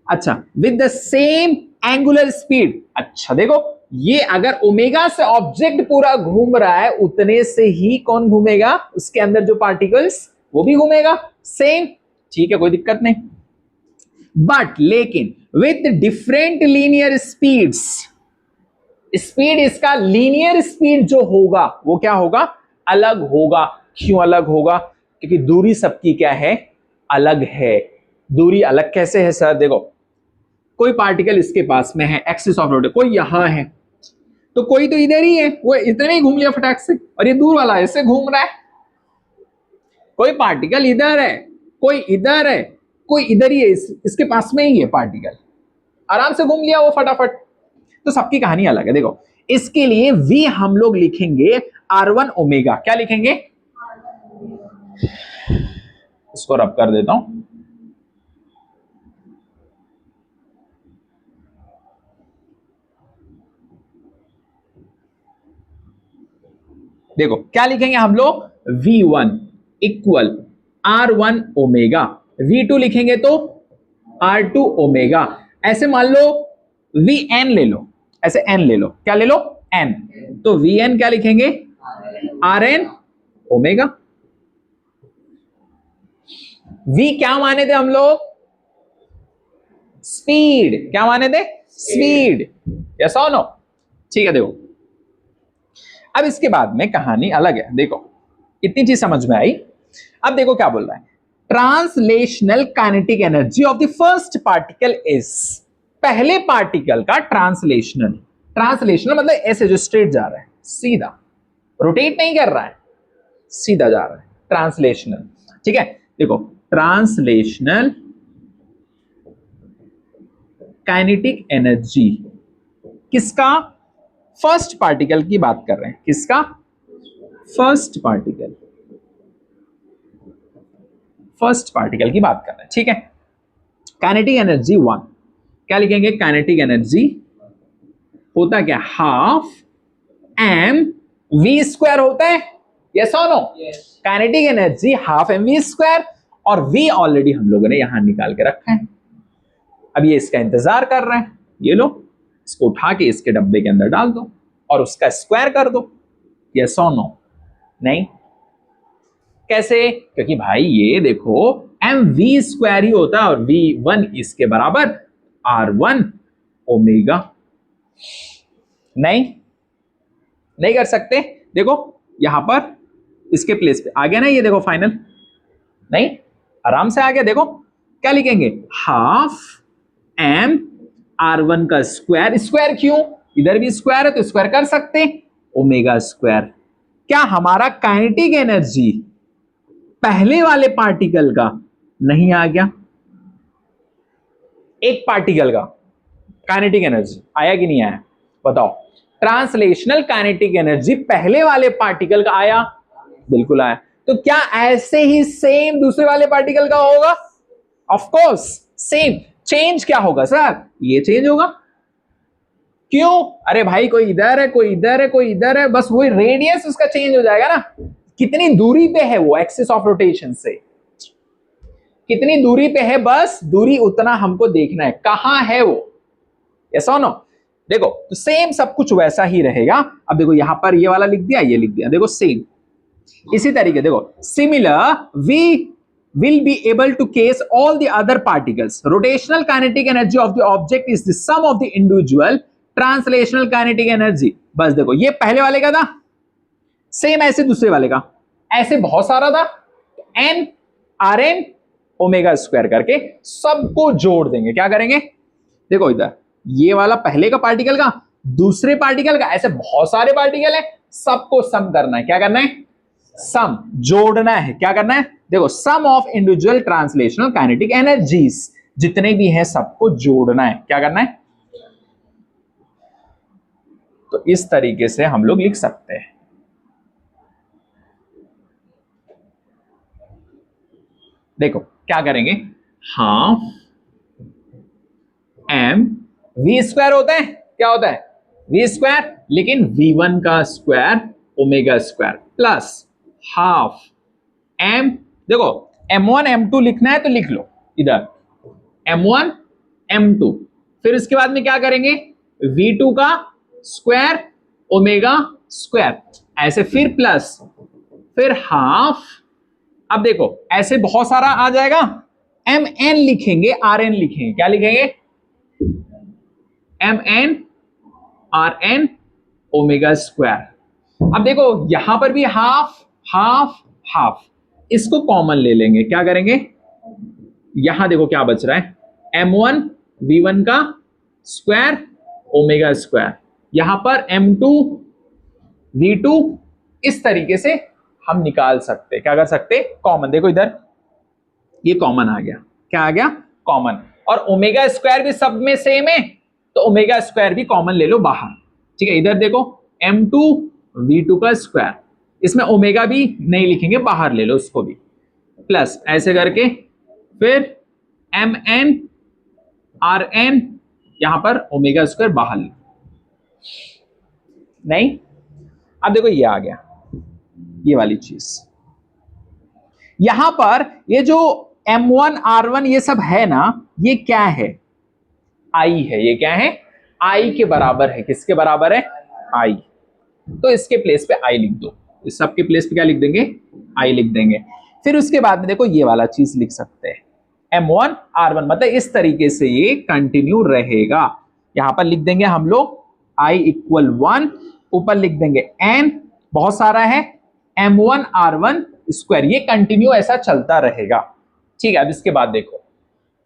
अच्छा, with the same angular speed. अच्छा देखो, ये अगर ओमेगा से ऑब्जेक्ट पूरा घूम रहा है, उतने से ही कौन घूमेगा, उसके अंदर जो पार्टिकल्स, वो भी घूमेगा सेम। ठीक है, कोई दिक्कत नहीं। बट लेकिन with different linear speeds, speed इसका लीनियर स्पीड जो होगा वो क्या होगा, अलग होगा। क्यों अलग होगा, क्योंकि दूरी सबकी क्या है, अलग है। दूरी अलग कैसे है सर, देखो कोई पार्टिकल इसके पास में है, एक्सिस ऑफ रोटेशन, कोई यहां है, तो कोई तो इधर ही है, वो इतने ही घूम लिया फटाक से, और ये दूर वाला ऐसे घूम रहा है। कोई पार्टिकल इधर है, कोई इधर है, कोई इधर ही है, इसके पास में ही है पार्टिकल, आराम से घूम लिया वो फटाफट। तो सबकी कहानी अलग है। देखो इसके लिए v हम लोग लिखेंगे R1 ओमेगा। क्या लिखेंगे? इसको रब कर देता हूं। देखो क्या लिखेंगे हम लोग? V1 equal R1 omega, V2 लिखेंगे तो R2 ओमेगा। ऐसे मान लो Vn ले लो, ऐसे n ले लो, क्या ले लो? n। तो Vn क्या लिखेंगे? Rn omega. V क्या माने थे हम लोग? स्पीड। क्या माने थे? स्पीड। यस और नो? ठीक है। देखो अब इसके बाद में कहानी अलग है। देखो इतनी चीज समझ में आई। अब देखो क्या बोल रहा है, translational kinetic energy of the first particle is, पहले पार्टिकल का ट्रांसलेशनल, ट्रांसलेशनल मतलब ऐसे जो स्ट्रेट जा रहा है, सीधा, रोटेट नहीं कर रहा है, सीधा जा रहा है, ट्रांसलेशनल। ठीक है। देखो ट्रांसलेशनल काइनेटिक एनर्जी किसका? फर्स्ट पार्टिकल की बात कर रहे हैं। किसका? फर्स्ट पार्टिकल, फर्स्ट पार्टिकल की बात कर रहे हैं। ठीक है। काइनेटिक एनर्जी 1, क्या लिखेंगे? काइनेटिक एनर्जी होता क्या? हाफ एम वी स्क्वायर होता है। यस और no? Kinetic energy half M V square, और वी ऑलरेडी हम लोगों ने यहां निकाल के रखा है। अब ये इसका इंतजार कर रहे हैं। ये लो, इसको उठा के इसके डब्बे के अंदर डाल दो और उसका स्क्वायर कर दो। यस और नो? नहीं। कैसे? क्योंकि भाई ये देखो एम वी स्क्वायर ही होता है और V1 इसके बराबर R1 ओमेगा। नहीं, नहीं कर सकते। देखो यहां पर इसके प्लेस पे आ गया ना, ये देखो फाइनल। नहीं, आराम से आ गया। देखो क्या लिखेंगे? हाफ एम R1 का स्क्वायर। स्क्वायर क्यों? इधर भी स्क्वायर है तो स्क्वायर कर सकते, ओमेगा स्क्वायर। क्या हमारा काइनेटिक एनर्जी पहले वाले पार्टिकल का नहीं आ गया? एक पार्टिकल का काइनेटिक एनर्जी आया कि नहीं आया? बताओ। ट्रांसलेशनल काइनेटिक एनर्जी पहले वाले पार्टिकल का आया? बिल्कुल आया। तो क्या ऐसे ही सेम दूसरे वाले पार्टिकल का होगा? Of course same. चेंज क्या होगा सर? ये चेंज होगा। क्यों? अरे भाई कोई इधर है, कोई इधर है, कोई इधर है, बस वही रेडियस उसका चेंज हो जाएगा ना। कितनी दूरी पे है वो एक्सिस ऑफ रोटेशन से, कितनी दूरी पे है, बस दूरी उतना हमको देखना है, कहां है वो। यस और नो? देखो तो सेम सब कुछ वैसा ही रहेगा। अब देखो यहां पर ये वाला लिख दिया, ये लिख दिया, देखो सेम। इसी तरीके देखो similar we will be able to case all the other particles. Rotational kinetic energy of the object is the sum of the individual translational kinetic energy. बस देखो ये पहले वाले का था, सेम ऐसे दूसरे वाले का, ऐसे बहुत सारा था, n Rn ओमेगा स्क्वायर करके सबको जोड़ देंगे। क्या करेंगे? देखो इधर ये वाला पहले का पार्टिकल का, दूसरे पार्टिकल का, ऐसे बहुत सारे पार्टिकल है, सबको सम करना है। क्या करना है? सम, जोड़ना है। क्या करना है? देखो sum of individual translational kinetic energies, जितने भी हैं सबको जोड़ना है। क्या करना है? तो इस तरीके से हम लोग लिख सकते हैं। देखो क्या करेंगे? हाफ एम वी स्क्वायर होता है, क्या होता है? वी स्क्वायर, लेकिन V1 का square omega square plus half M, देखो M1 M2 लिखना है तो लिख लो इधर M1 M2, फिर इसके बाद में क्या करेंगे? V2 का स्क्वायर ओमेगा स्क्वायर, ऐसे फिर प्लस, फिर हाफ। अब देखो ऐसे बहुत सारा आ जाएगा, MN लिखेंगे, RN लिखेंगे। क्या लिखेंगे? MN RN omega square. अब देखो यहां पर भी हाफ हाफ हाफ, इसको कॉमन ले लेंगे। क्या करेंगे? यहां देखो क्या बच रहा है, M1 V1 का स्क्वायर ओमेगा स्क्वायर, यहां पर M2 V2, इस तरीके से हम निकाल सकते। क्या कर सकते? कॉमन। देखो इधर ये कॉमन आ गया, क्या आ गया, कॉमन। और ओमेगा स्क्वायर भी सब में सेम है, तो ओमेगा स्क्वायर भी कॉमन ले लो बाहर। ठीक है, इधर देखो m2 v2 का स्क्वायर, इसमें ओमेगा भी नहीं लिखेंगे, बाहर ले लो उसको भी, प्लस ऐसे करके फिर mn rn, यहां पर ओमेगा स्क्वायर बाहर ले, नहीं। अब देखो ये आ गया, ये वाली चीज यहां पर, ये जो m1 r1 ये सब है ना, ये क्या है, आई है। ये क्या है, आई के बराबर है। किसके बराबर है, आई। तो इसके प्लेस पे आई लिख दो, इस सब के प्लेस पे क्या लिख देंगे, आई लिख देंगे। फिर उसके बाद में देखो ये वाला चीज लिख सकते हैं, m1 r1, मतलब इस तरीके से ये कंटिन्यू रहेगा। यहां पर लिख देंगे हम लोग i इक्वल 1, ऊपर लिख देंगे n, बहुत सारा है, m1 r1 स्क्वायर, ये कंटिन्यू ऐसा चलता रहेगा। ठीक है, अब इसके बाद देखो,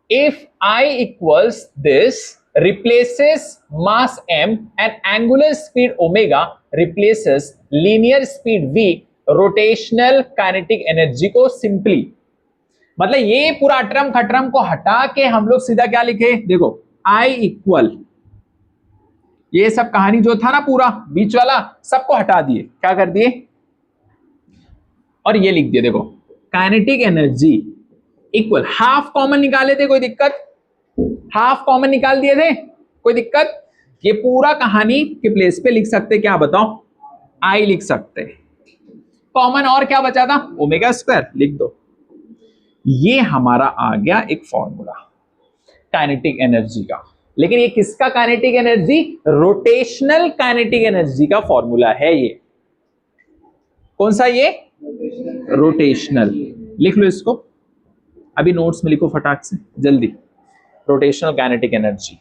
if I equals this replaces mass m and angular speed omega replaces linear speed v, rotational kinetic energy को simply, मतलब ये पूरा अटरम खटरम को हटा के हम लोग सीधा क्या लिखे, देखो I इक्वल, ये सब कहानी जो था ना पूरा बीच वाला, सबको हटा दिए, क्या कर दिए, और ये लिख दिए, देखो kinetic energy equal, half common निकाले थे, कोई दिक्कत, हाफ कॉमन निकाल दिए थे, कोई दिक्कत। ये पूरा कहानी के प्लेस पे लिख सकते, क्या बताओ, आई लिख सकते, कॉमन और क्या बचा था, ओमेगा स्क्वायर, लिख दो। ये हमारा आ गया एक फॉर्मूला काइनेटिक एनर्जी का। लेकिन ये किसका kinetic energy, rotational kinetic energy का फॉर्मूला है ये। कौन सा ये, रोटेशनल। लिख लो इसको, अभी नोट्स में लिखो फटाक से जल्दी, रोटेशनल काइनेटिक एनर्जी।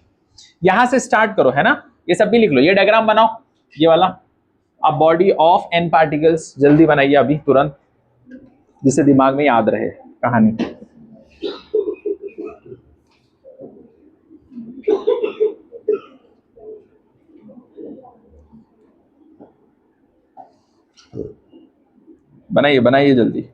यहां से स्टार्ट करो, है ना, ये सब भी लिख लो, ये डायग्राम बनाओ, ये वाला। अब बॉडी ऑफ एन पार्टिकल्स जल्दी बनाइए अभी तुरंत, जिससे दिमाग में याद रहे कहानी। बनाइए बनाइए जल्दी।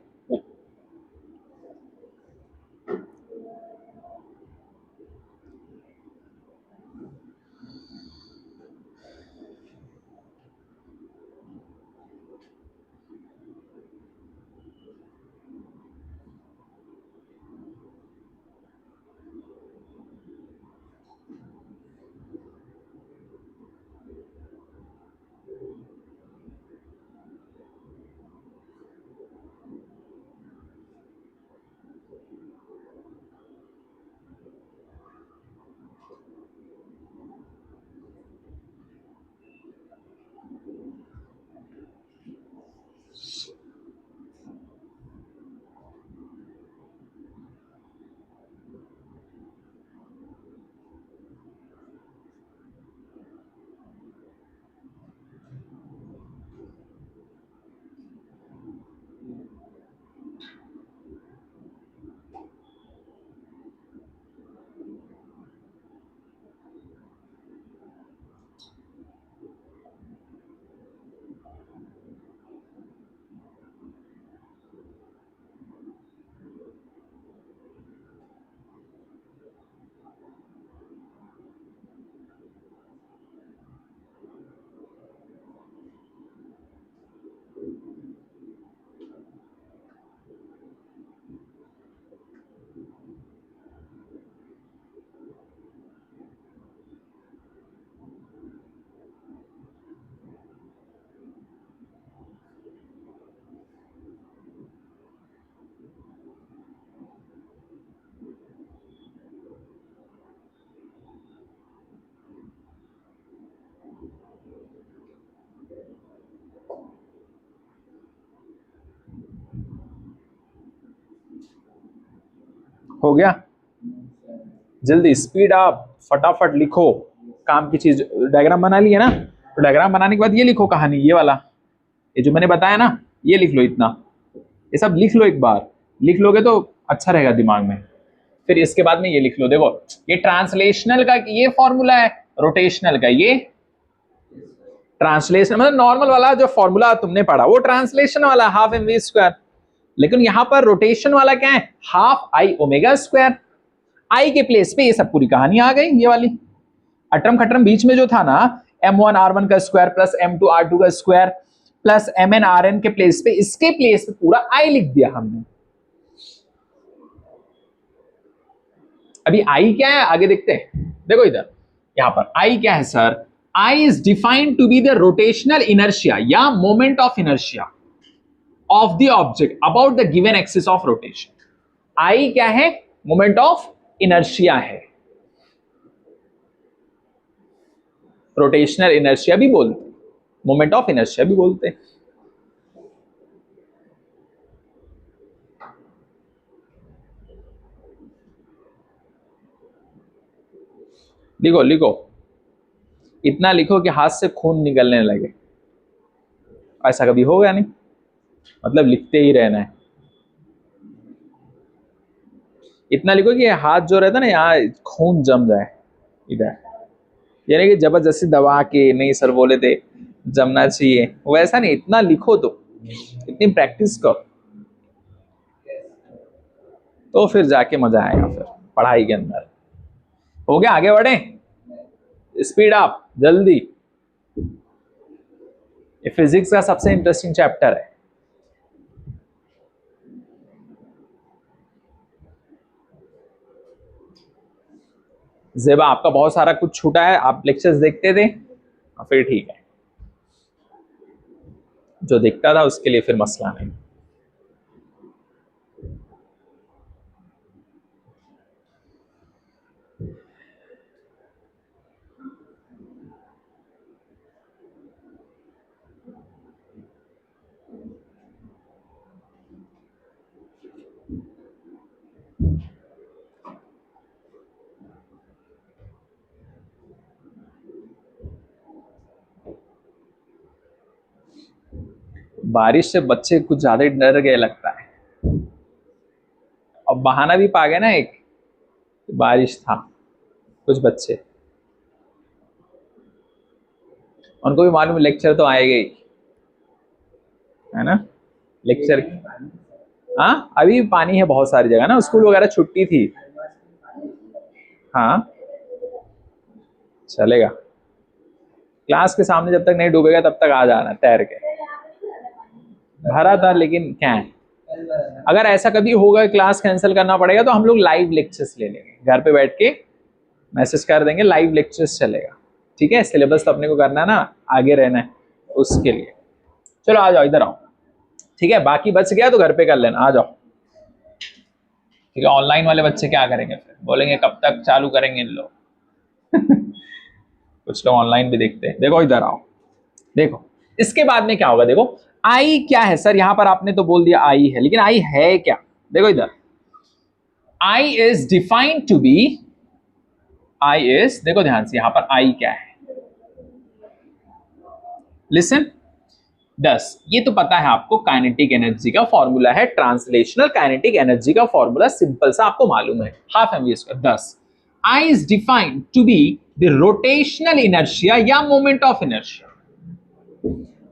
हो गया, जल्दी स्पीड अप, फटाफट लिखो, काम की चीज। डायग्राम बना लिया ना, तो डायग्राम बनाने के बाद ये लिखो कहानी, ये वाला, ये जो मैंने बताया ना, ये लिख लो इतना, ये सब लिख लो, एक बार लिख लोगे तो अच्छा रहेगा दिमाग में। फिर इसके बाद में ये लिख लो, देखो ये ट्रांसलेशनल का ये फॉर्मूला है, रोटेशनल का ये ट्रांसलेशन, मतलब नॉर्मल वाला जो फॉर्मूला तुमने पढ़ा वो ट्रांसलेशन वाला, हाफ एम वी स्क्वायर। लेकिन यहां पर रोटेशन वाला क्या है, हाफ आई ओमेगा स्क्वायर। आई के प्लेस पे ये सब पूरी कहानी आ गई, ये वाली अटरम खटरम बीच में जो था ना, m1r1 का स्क्वायर प्लस m2r2 का स्क्वायर प्लस mn के प्लेस पे, इसके प्लेस पे पूरा आई लिख दिया हमने। अभी आई क्या है आगे देखते हैं, देखो इधर यहां पर आई क्या है sir, I is defined to be the rotational inertia या moment of inertia of the object about the given axis of rotation. I क्या है, मोमेंट ऑफ इनर्शिया है, रोटेशनल इनर्शिया भी बोलते, मोमेंट ऑफ इनर्शिया भी बोलते। लिखो लिखो, इतना लिखो कि हाथ से खून निकलने लगे। ऐसा कभी होगा नहीं, मतलब लिखते ही रहना है। इतना लिखो कि हाथ जो रहता है ना, यहाँ खून जम जाए इधर, यानी कि जबरदस्ती दबा के, नहीं सर बोले थे जमना चाहिए, वैसा नहीं, इतना लिखो तो, इतनी प्रैक्टिस करो तो फिर जाके मजा आएगा फिर पढ़ाई के अंदर। हो गया, आगे बढ़े, स्पीड अप जल्दी। ये फिजिक्स का सबसे इंटरेस्टिंग चैप्टर है। जेबा आपका बहुत सारा कुछ छूटा है, आप लेक्चर्स देखते थे, फिर ठीक है, जो दिखता था उसके लिए फिर मसला नहीं। बारिश से बच्चे कुछ ज्यादा ही डर गए लगता है, अब बहाना भी पा गए ना एक, बारिश था, कुछ बच्चे, उनको भी मालूम लेक्चर तो आएगा ही, है ना, लेक्चर। हाँ अभी पानी है बहुत सारी जगह ना, स्कूल वगैरह छुट्टी थी। हाँ चलेगा, क्लास के सामने जब तक नहीं डूबेगा तब तक आ जाना तैर के। भरा था लेकिन क्या है, अगर ऐसा कभी होगा क्लास कैंसिल करना पड़ेगा तो हम लोग लाइव लेक्चर्स ले लेंगे, घर पे बैठ के मैसेज कर देंगे, लाइव लेक्चर्स चलेगा, ठीक है। सिलेबस तो अपने को करना है ना, आगे रहना है उसके लिए। चलो आ जाओ, इधर आओ, ठीक है, बाकी बच गया तो घर पे कर लेना, आ जाओ, ठीक है। ऑनलाइन वाले बच्चे क्या करेंगे फिर, बोलेंगे कब तक चालू करेंगे इन लोग कुछ लोग ऑनलाइन भी देखते हैं। देखो इधर आओ, देखो इसके बाद में क्या होगा, देखो आई क्या है सर, यहां पर आपने तो बोल दिया आई है, लेकिन आई है क्या, देखो इधर, I is defined to be, I is, देखो ध्यान से यहां पर आई क्या है, लिसन 10, ये तो पता है आपको, काइनेटिक एनर्जी का फॉर्मूला है, ट्रांसलेशनल काइनेटिक एनर्जी का फॉर्मूला सिंपल सा आपको मालूम है, half M V square 10। I is defined to be the rotational inertia या मोमेंट ऑफ इनर्शिया,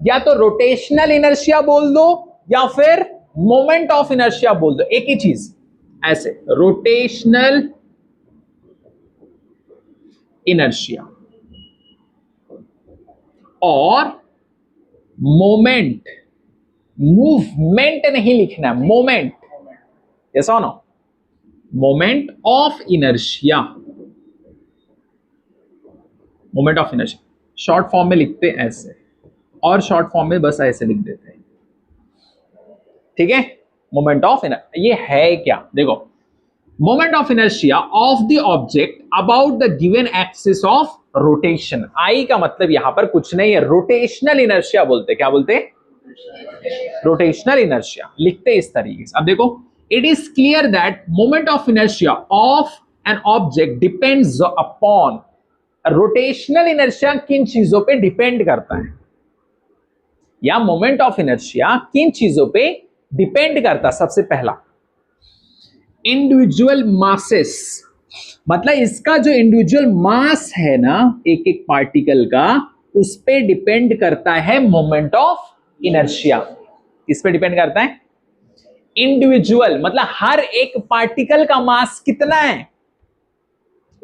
या तो रोटेशनल इनर्शिया बोल दो या फिर मोमेंट ऑफ इनर्शिया बोल दो, एक ही चीज, ऐसे रोटेशनल इनर्शिया और मोमेंट, मूवमेंट नहीं लिखना, मोमेंट, यस और no, moment of inertia, moment of inertia short form में लिखते हैं ऐसे, और शॉर्ट फॉर्म में बस ऐसे लिख देते हैं, ठीक है। मोमेंट ऑफ इनर्शिया ये है क्या, देखो moment of inertia of the object about the given axis of rotation. I का मतलब यहां पर कुछ नहीं है, रोटेशनल इनर्शिया बोलते, क्या बोलते, रोटेशनल इनर्शिया लिखते इस तरीके से। अब देखो, it is clear that moment of inertia of an object depends upon, rotational inertia किन चीजों पे डिपेंड करता है, या मोमेंट ऑफ इनर्शिया किन चीजों पे डिपेंड करता, सबसे पहला इंडिविजुअल मासेस, मतलब इसका जो इंडिविजुअल मास है ना एक एक पार्टिकल का, उस पे डिपेंड करता है मोमेंट ऑफ इनर्शिया। किस पे डिपेंड करता है, इंडिविजुअल, मतलब हर एक पार्टिकल का मास कितना है,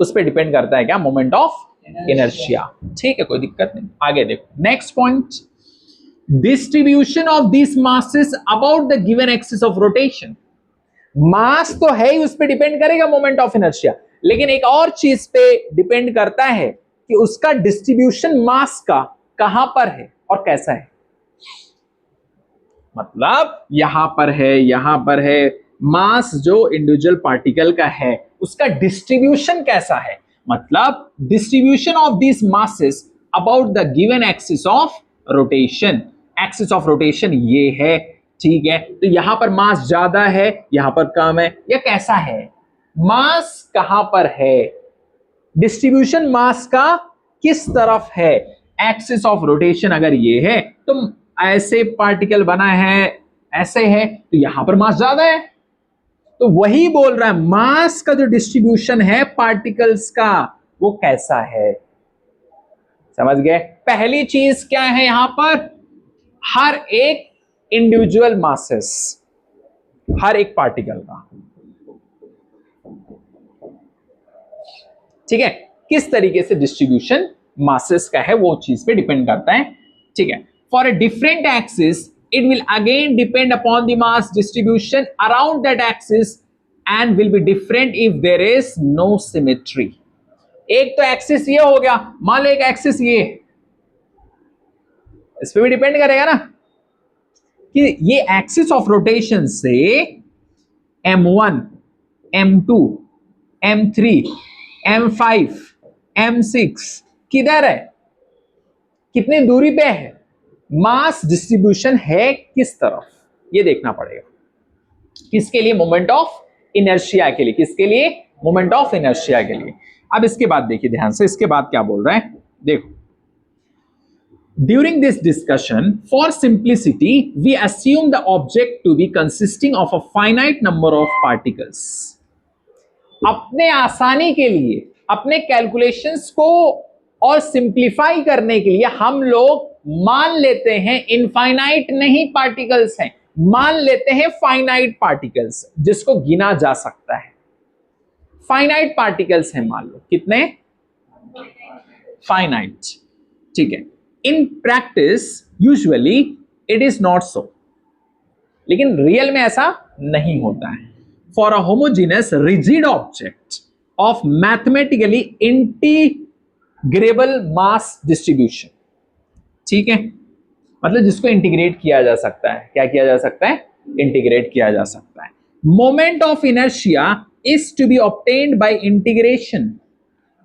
उस पर डिपेंड करता है क्या, मोमेंट ऑफ इनर्शिया। ठीक है, कोई दिक्कत नहीं। आगे देखो next point, distribution of this masses about the given axis of rotation. Mass तो है ही, उस पर डिपेंड करेगा मोमेंट ऑफ इनर्शिया, लेकिन एक और चीज पे डिपेंड करता है कि उसका डिस्ट्रीब्यूशन मास का कहां पर है और कैसा है। मतलब यहां पर है, यहां पर है, मास जो इंडिविजुअल पार्टिकल का है उसका डिस्ट्रीब्यूशन कैसा है, मतलब distribution of this masses about the given axis of rotation. Axis of rotation ये है, ठीक है। तो यहां पर मास ज्यादा है, यहां पर कम है, या कैसा है, मास कहां पर है, डिस्ट्रीब्यूशन मास का किस तरफ है, एक्सिस ऑफ रोटेशन अगर ये है तो ऐसे पार्टिकल बना है, ऐसे है तो यहां पर मास ज्यादा है। तो वही बोल रहा है मास का जो डिस्ट्रीब्यूशन है पार्टिकल्स का वो कैसा है। समझ गए? पहली चीज क्या है यहां पर, हर एक इंडिविजुअल मासेस, हर एक पार्टिकल का, ठीक है, किस तरीके से डिस्ट्रीब्यूशन मासेस का है वो चीज पे डिपेंड करता है। ठीक है, for a different axis it will again depend upon the mass distribution around that axis and will be different if there is no symmetry। एक तो एक्सिस ये हो गया, मान लो एक एक्सिस ये, इस पे भी डिपेंड करेगा ना कि ये एक्सिस ऑफ रोटेशन से M1, M2, M3, M5, M6 किधर है, कितनी दूरी पे है, मास डिस्ट्रीब्यूशन है किस तरफ, ये देखना पड़ेगा। किसके लिए, मोमेंट ऑफ इनर्शिया के लिए। किसके लिए, मोमेंट ऑफ इनर्शिया के लिए। अब इसके बाद देखिए ध्यान से, इसके बाद क्या बोल रहे हैं, देखो, during this discussion for simplicity we assume the object to be consisting of a finite number of particles. अपने आसानी के लिए, अपने कैलकुलेशंस को और सिंप्लीफाई करने के लिए हम लोग मान लेते हैं इनफाइनाइट नहीं पार्टिकल्स हैं, मान लेते हैं फाइनाइट पार्टिकल्स जिसको गिना जा सकता है। फाइनाइट पार्टिकल्स हैं, मान लो कितने, फाइनाइट। ठीक है, in practice usually it is not so, लेकिन रियल में ऐसा नहीं होता है। For a homogeneous rigid object of mathematically integrable mass distribution, ठीक है, मतलब जिसको इंटीग्रेट किया जा सकता है, क्या किया जा सकता है, इंटीग्रेट किया जा सकता है। Moment of inertia is to be obtained by integration.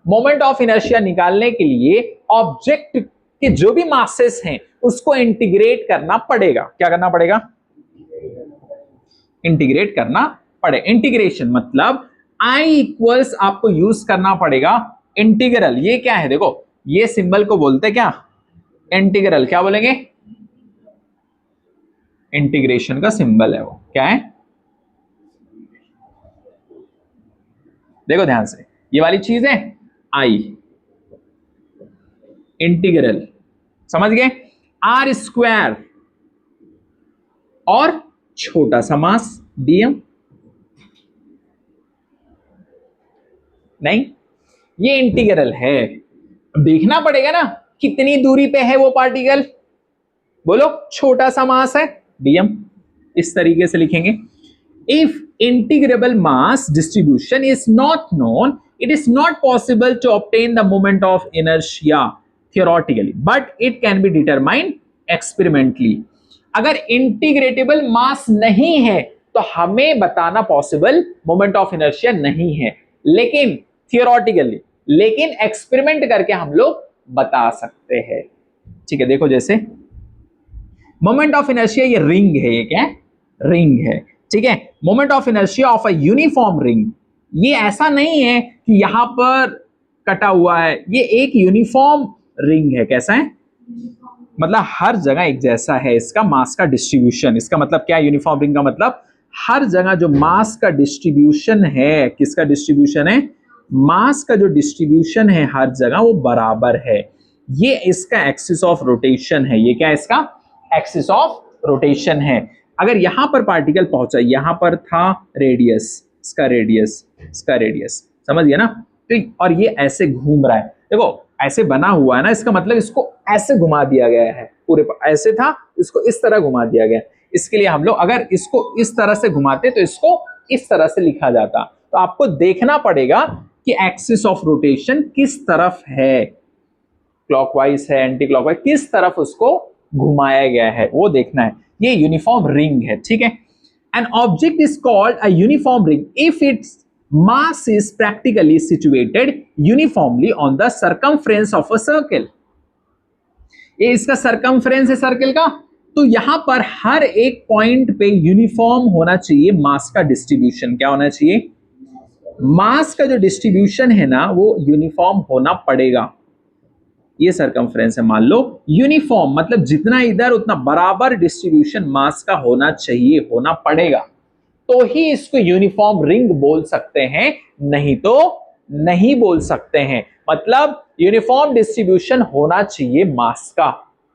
Moment of inertia निकालने के लिए ऑब्जेक्ट के जो भी मासेस हैं उसको इंटीग्रेट करना पड़ेगा। क्या करना पड़ेगा, इंटीग्रेट करना पड़े। इंटीग्रेशन मतलब I इक्वल्स आपको यूज करना पड़ेगा इंटीग्रल। ये क्या है, देखो ये सिंबल को बोलते क्या, इंटीग्रल। क्या बोलेंगे, इंटीग्रेशन का सिंबल है वो, क्या है, देखो ध्यान से, ये वाली चीज है I, इंटीग्रल, समझ गए, R स्क्वायर और छोटा सा मास dm, नहीं ये इंटीग्रल है। देखना पड़ेगा ना कितनी दूरी पे है वो पार्टिकल, बोलो छोटा सा मास है dm, इस तरीके से लिखेंगे। If integrable mass distribution is not known it is not possible to obtain the moment of inertia theoretically but it can be determined experimentally। अगर इंटीग्रेटेबल मास नहीं है तो हमें बताना पॉसिबल मोमेंट ऑफ इनर्शिया नहीं है, लेकिन थियोरेटिकली, लेकिन एक्सपेरिमेंट करके हम लोग बता सकते हैं। ठीक है, देखो जैसे मोमेंट ऑफ इनर्शिया, ये रिंग है, ये क्या है, रिंग है, ठीक है। Moment of inertia of a uniform ring, ये ऐसा नहीं है कि यहां पर कटा हुआ है, ये एक यूनिफॉर्म रिंग है। कैसा है, मतलब हर जगह एक जैसा है इसका मास का डिस्ट्रीब्यूशन। इसका मतलब क्या है, यूनिफॉर्म रिंग का मतलब हर जगह जो मास का डिस्ट्रीब्यूशन है, किसका डिस्ट्रीब्यूशन है, मास का जो डिस्ट्रीब्यूशन है हर जगह वो बराबर है। ये इसका एक्सिस ऑफ रोटेशन है। ये क्या है, इसका एक्सिस ऑफ रोटेशन है। अगर यहां पर पार्टिकल पहुंचा, यहां पर था रेडियस, इसका रेडियस, इसका रेडियस, समझ गया ना, ठीक, और ये ऐसे घूम रहा है, देखो ऐसे बना हुआ है ना, इसका मतलब इसको ऐसे घुमा दिया गया है, पूरे ऐसे था, इसको इस तरह घुमा दिया गया। इसके लिए हम लोग अगर इसको इस तरह से घुमाते तो इसको इस तरह से लिखा जाता। तो आपको देखना पड़ेगा कि एक्सिस ऑफ रोटेशन किस तरफ है, क्लॉकवाइज है, एंटी क्लॉकवाइज, किस तरफ उसको घुमाया गया है वो देखना है। ये यूनिफॉर्म रिंग है, ठीक है। An object is called a uniform ring if it's mass is practically situated uniformly on the circumference of a circle। ये इसका सरकमफ्रेंस है सर्कल का, तो यहां पर हर एक पॉइंट पे यूनिफॉर्म होना चाहिए मास का डिस्ट्रीब्यूशन। क्या होना चाहिए? मास का जो डिस्ट्रीब्यूशन है ना वो यूनिफॉर्म होना पड़ेगा। ये सरकमफ्रेंस है, मान लो यूनिफॉर्म मतलब जितना इधर उतना बराबर डिस्ट्रीब्यूशन मास का होना चाहिए, होना पड़ेगा, तो ही इसको यूनिफॉर्म रिंग बोल सकते हैं, नहीं तो नहीं बोल सकते हैं। मतलब यूनिफॉर्म डिस्ट्रीब्यूशन होना चाहिए मास का।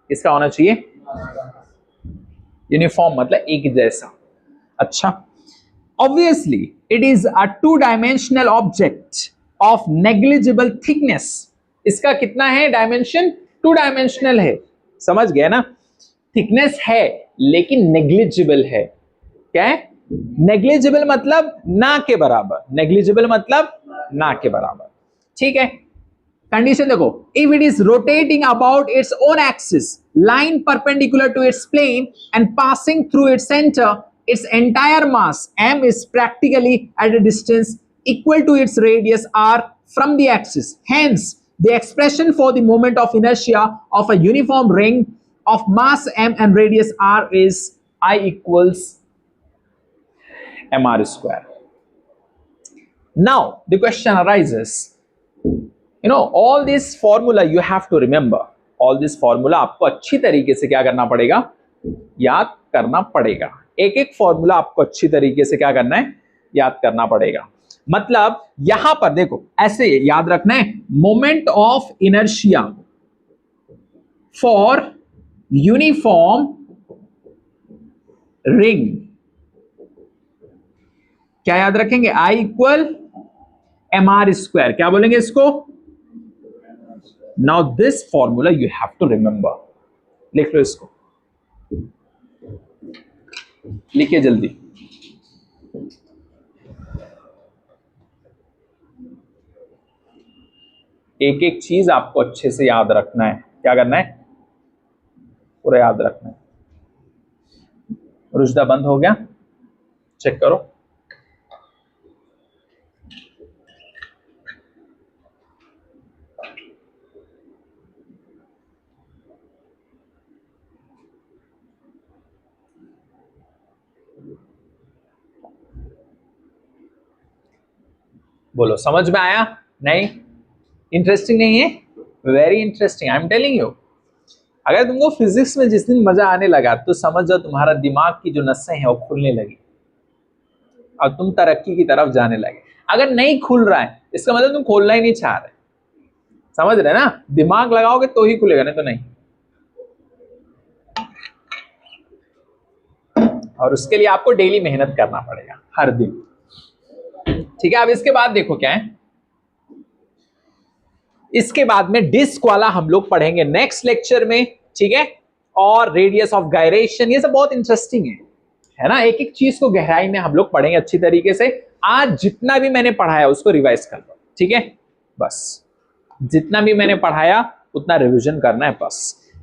किसका होना चाहिए? यूनिफॉर्म मतलब एक जैसा। अच्छा, obviously it is a two dimensional object of negligible thickness. इसका कितना है डायमेंशन? टू डायमेंशनल है, समझ गए ना? थिकनेस है लेकिन नेग्लिजिबल है। क्या है? नेग्लिजिबल मतलब ना के बराबर, नेग्लिजिबल मतलब ना के बराबर, ठीक है। कंडीशन देखो, if it is rotating about its own axis line perpendicular to its plane and passing through its centre, its entire mass m is practically at a distance equal to its radius r from the axis. Hence the expression for the moment of inertia of a uniform ring of mass m and radius r is I equals mr square. Now the question arises, all this formula you have to remember, all this formula आपको अच्छी तरीके से क्या करना पड़ेगा? याद करना पड़ेगा। एक एक फॉर्मूला आपको अच्छी तरीके से क्या करना है? याद करना पड़ेगा। मतलब यहां पर देखो ऐसे याद रखना है, moment of inertia for uniform ring, क्या याद रखेंगे? I equal M R square. क्या बोलेंगे इसको? Now this formula you have to remember. लिख लो इसको, लिखिए जल्दी। एक एक चीज आपको अच्छे से याद रखना है। क्या करना है? पूरा याद रखना है। रुजदा बंद हो गया? चेक करो। बोलो, समझ में आया? नहीं? इंटरेस्टिंग नहीं है? Very interesting, I am telling you. अगर तुमको फिजिक्स में जिस दिन मजा आने लगा तो समझ जाओ तुम्हारा दिमाग की जो नसें हैं वो खुलने लगी और तुम तरक्की की तरफ जाने लगे। अगर नहीं खुल रहा है इसका मतलब तुम खोलना ही नहीं चाह रहे। समझ रहे ना? दिमाग लगाओगे तो ही खुलेगा, नहीं तो नहीं। और उसके लिए आपको डेली मेहनत करना पड़ेगा, हर दिन, ठीक है। अब इसके बाद देखो क्या है, इसके बाद में डिस्क वाला हम लोग पढ़ेंगे नेक्स्ट लेक्चर में, ठीक है। और रेडियस ऑफ गायरेशन, ये सब बहुत इंटरेस्टिंग है ना। एक एक चीज को गहराई में हम लोग पढ़ेंगे अच्छी तरीके से। आज जितना भी मैंने पढ़ाया उसको रिवाइज कर लो, ठीक है। बस जितना भी मैंने पढ़ाया उतना रिवीजन करना है बस।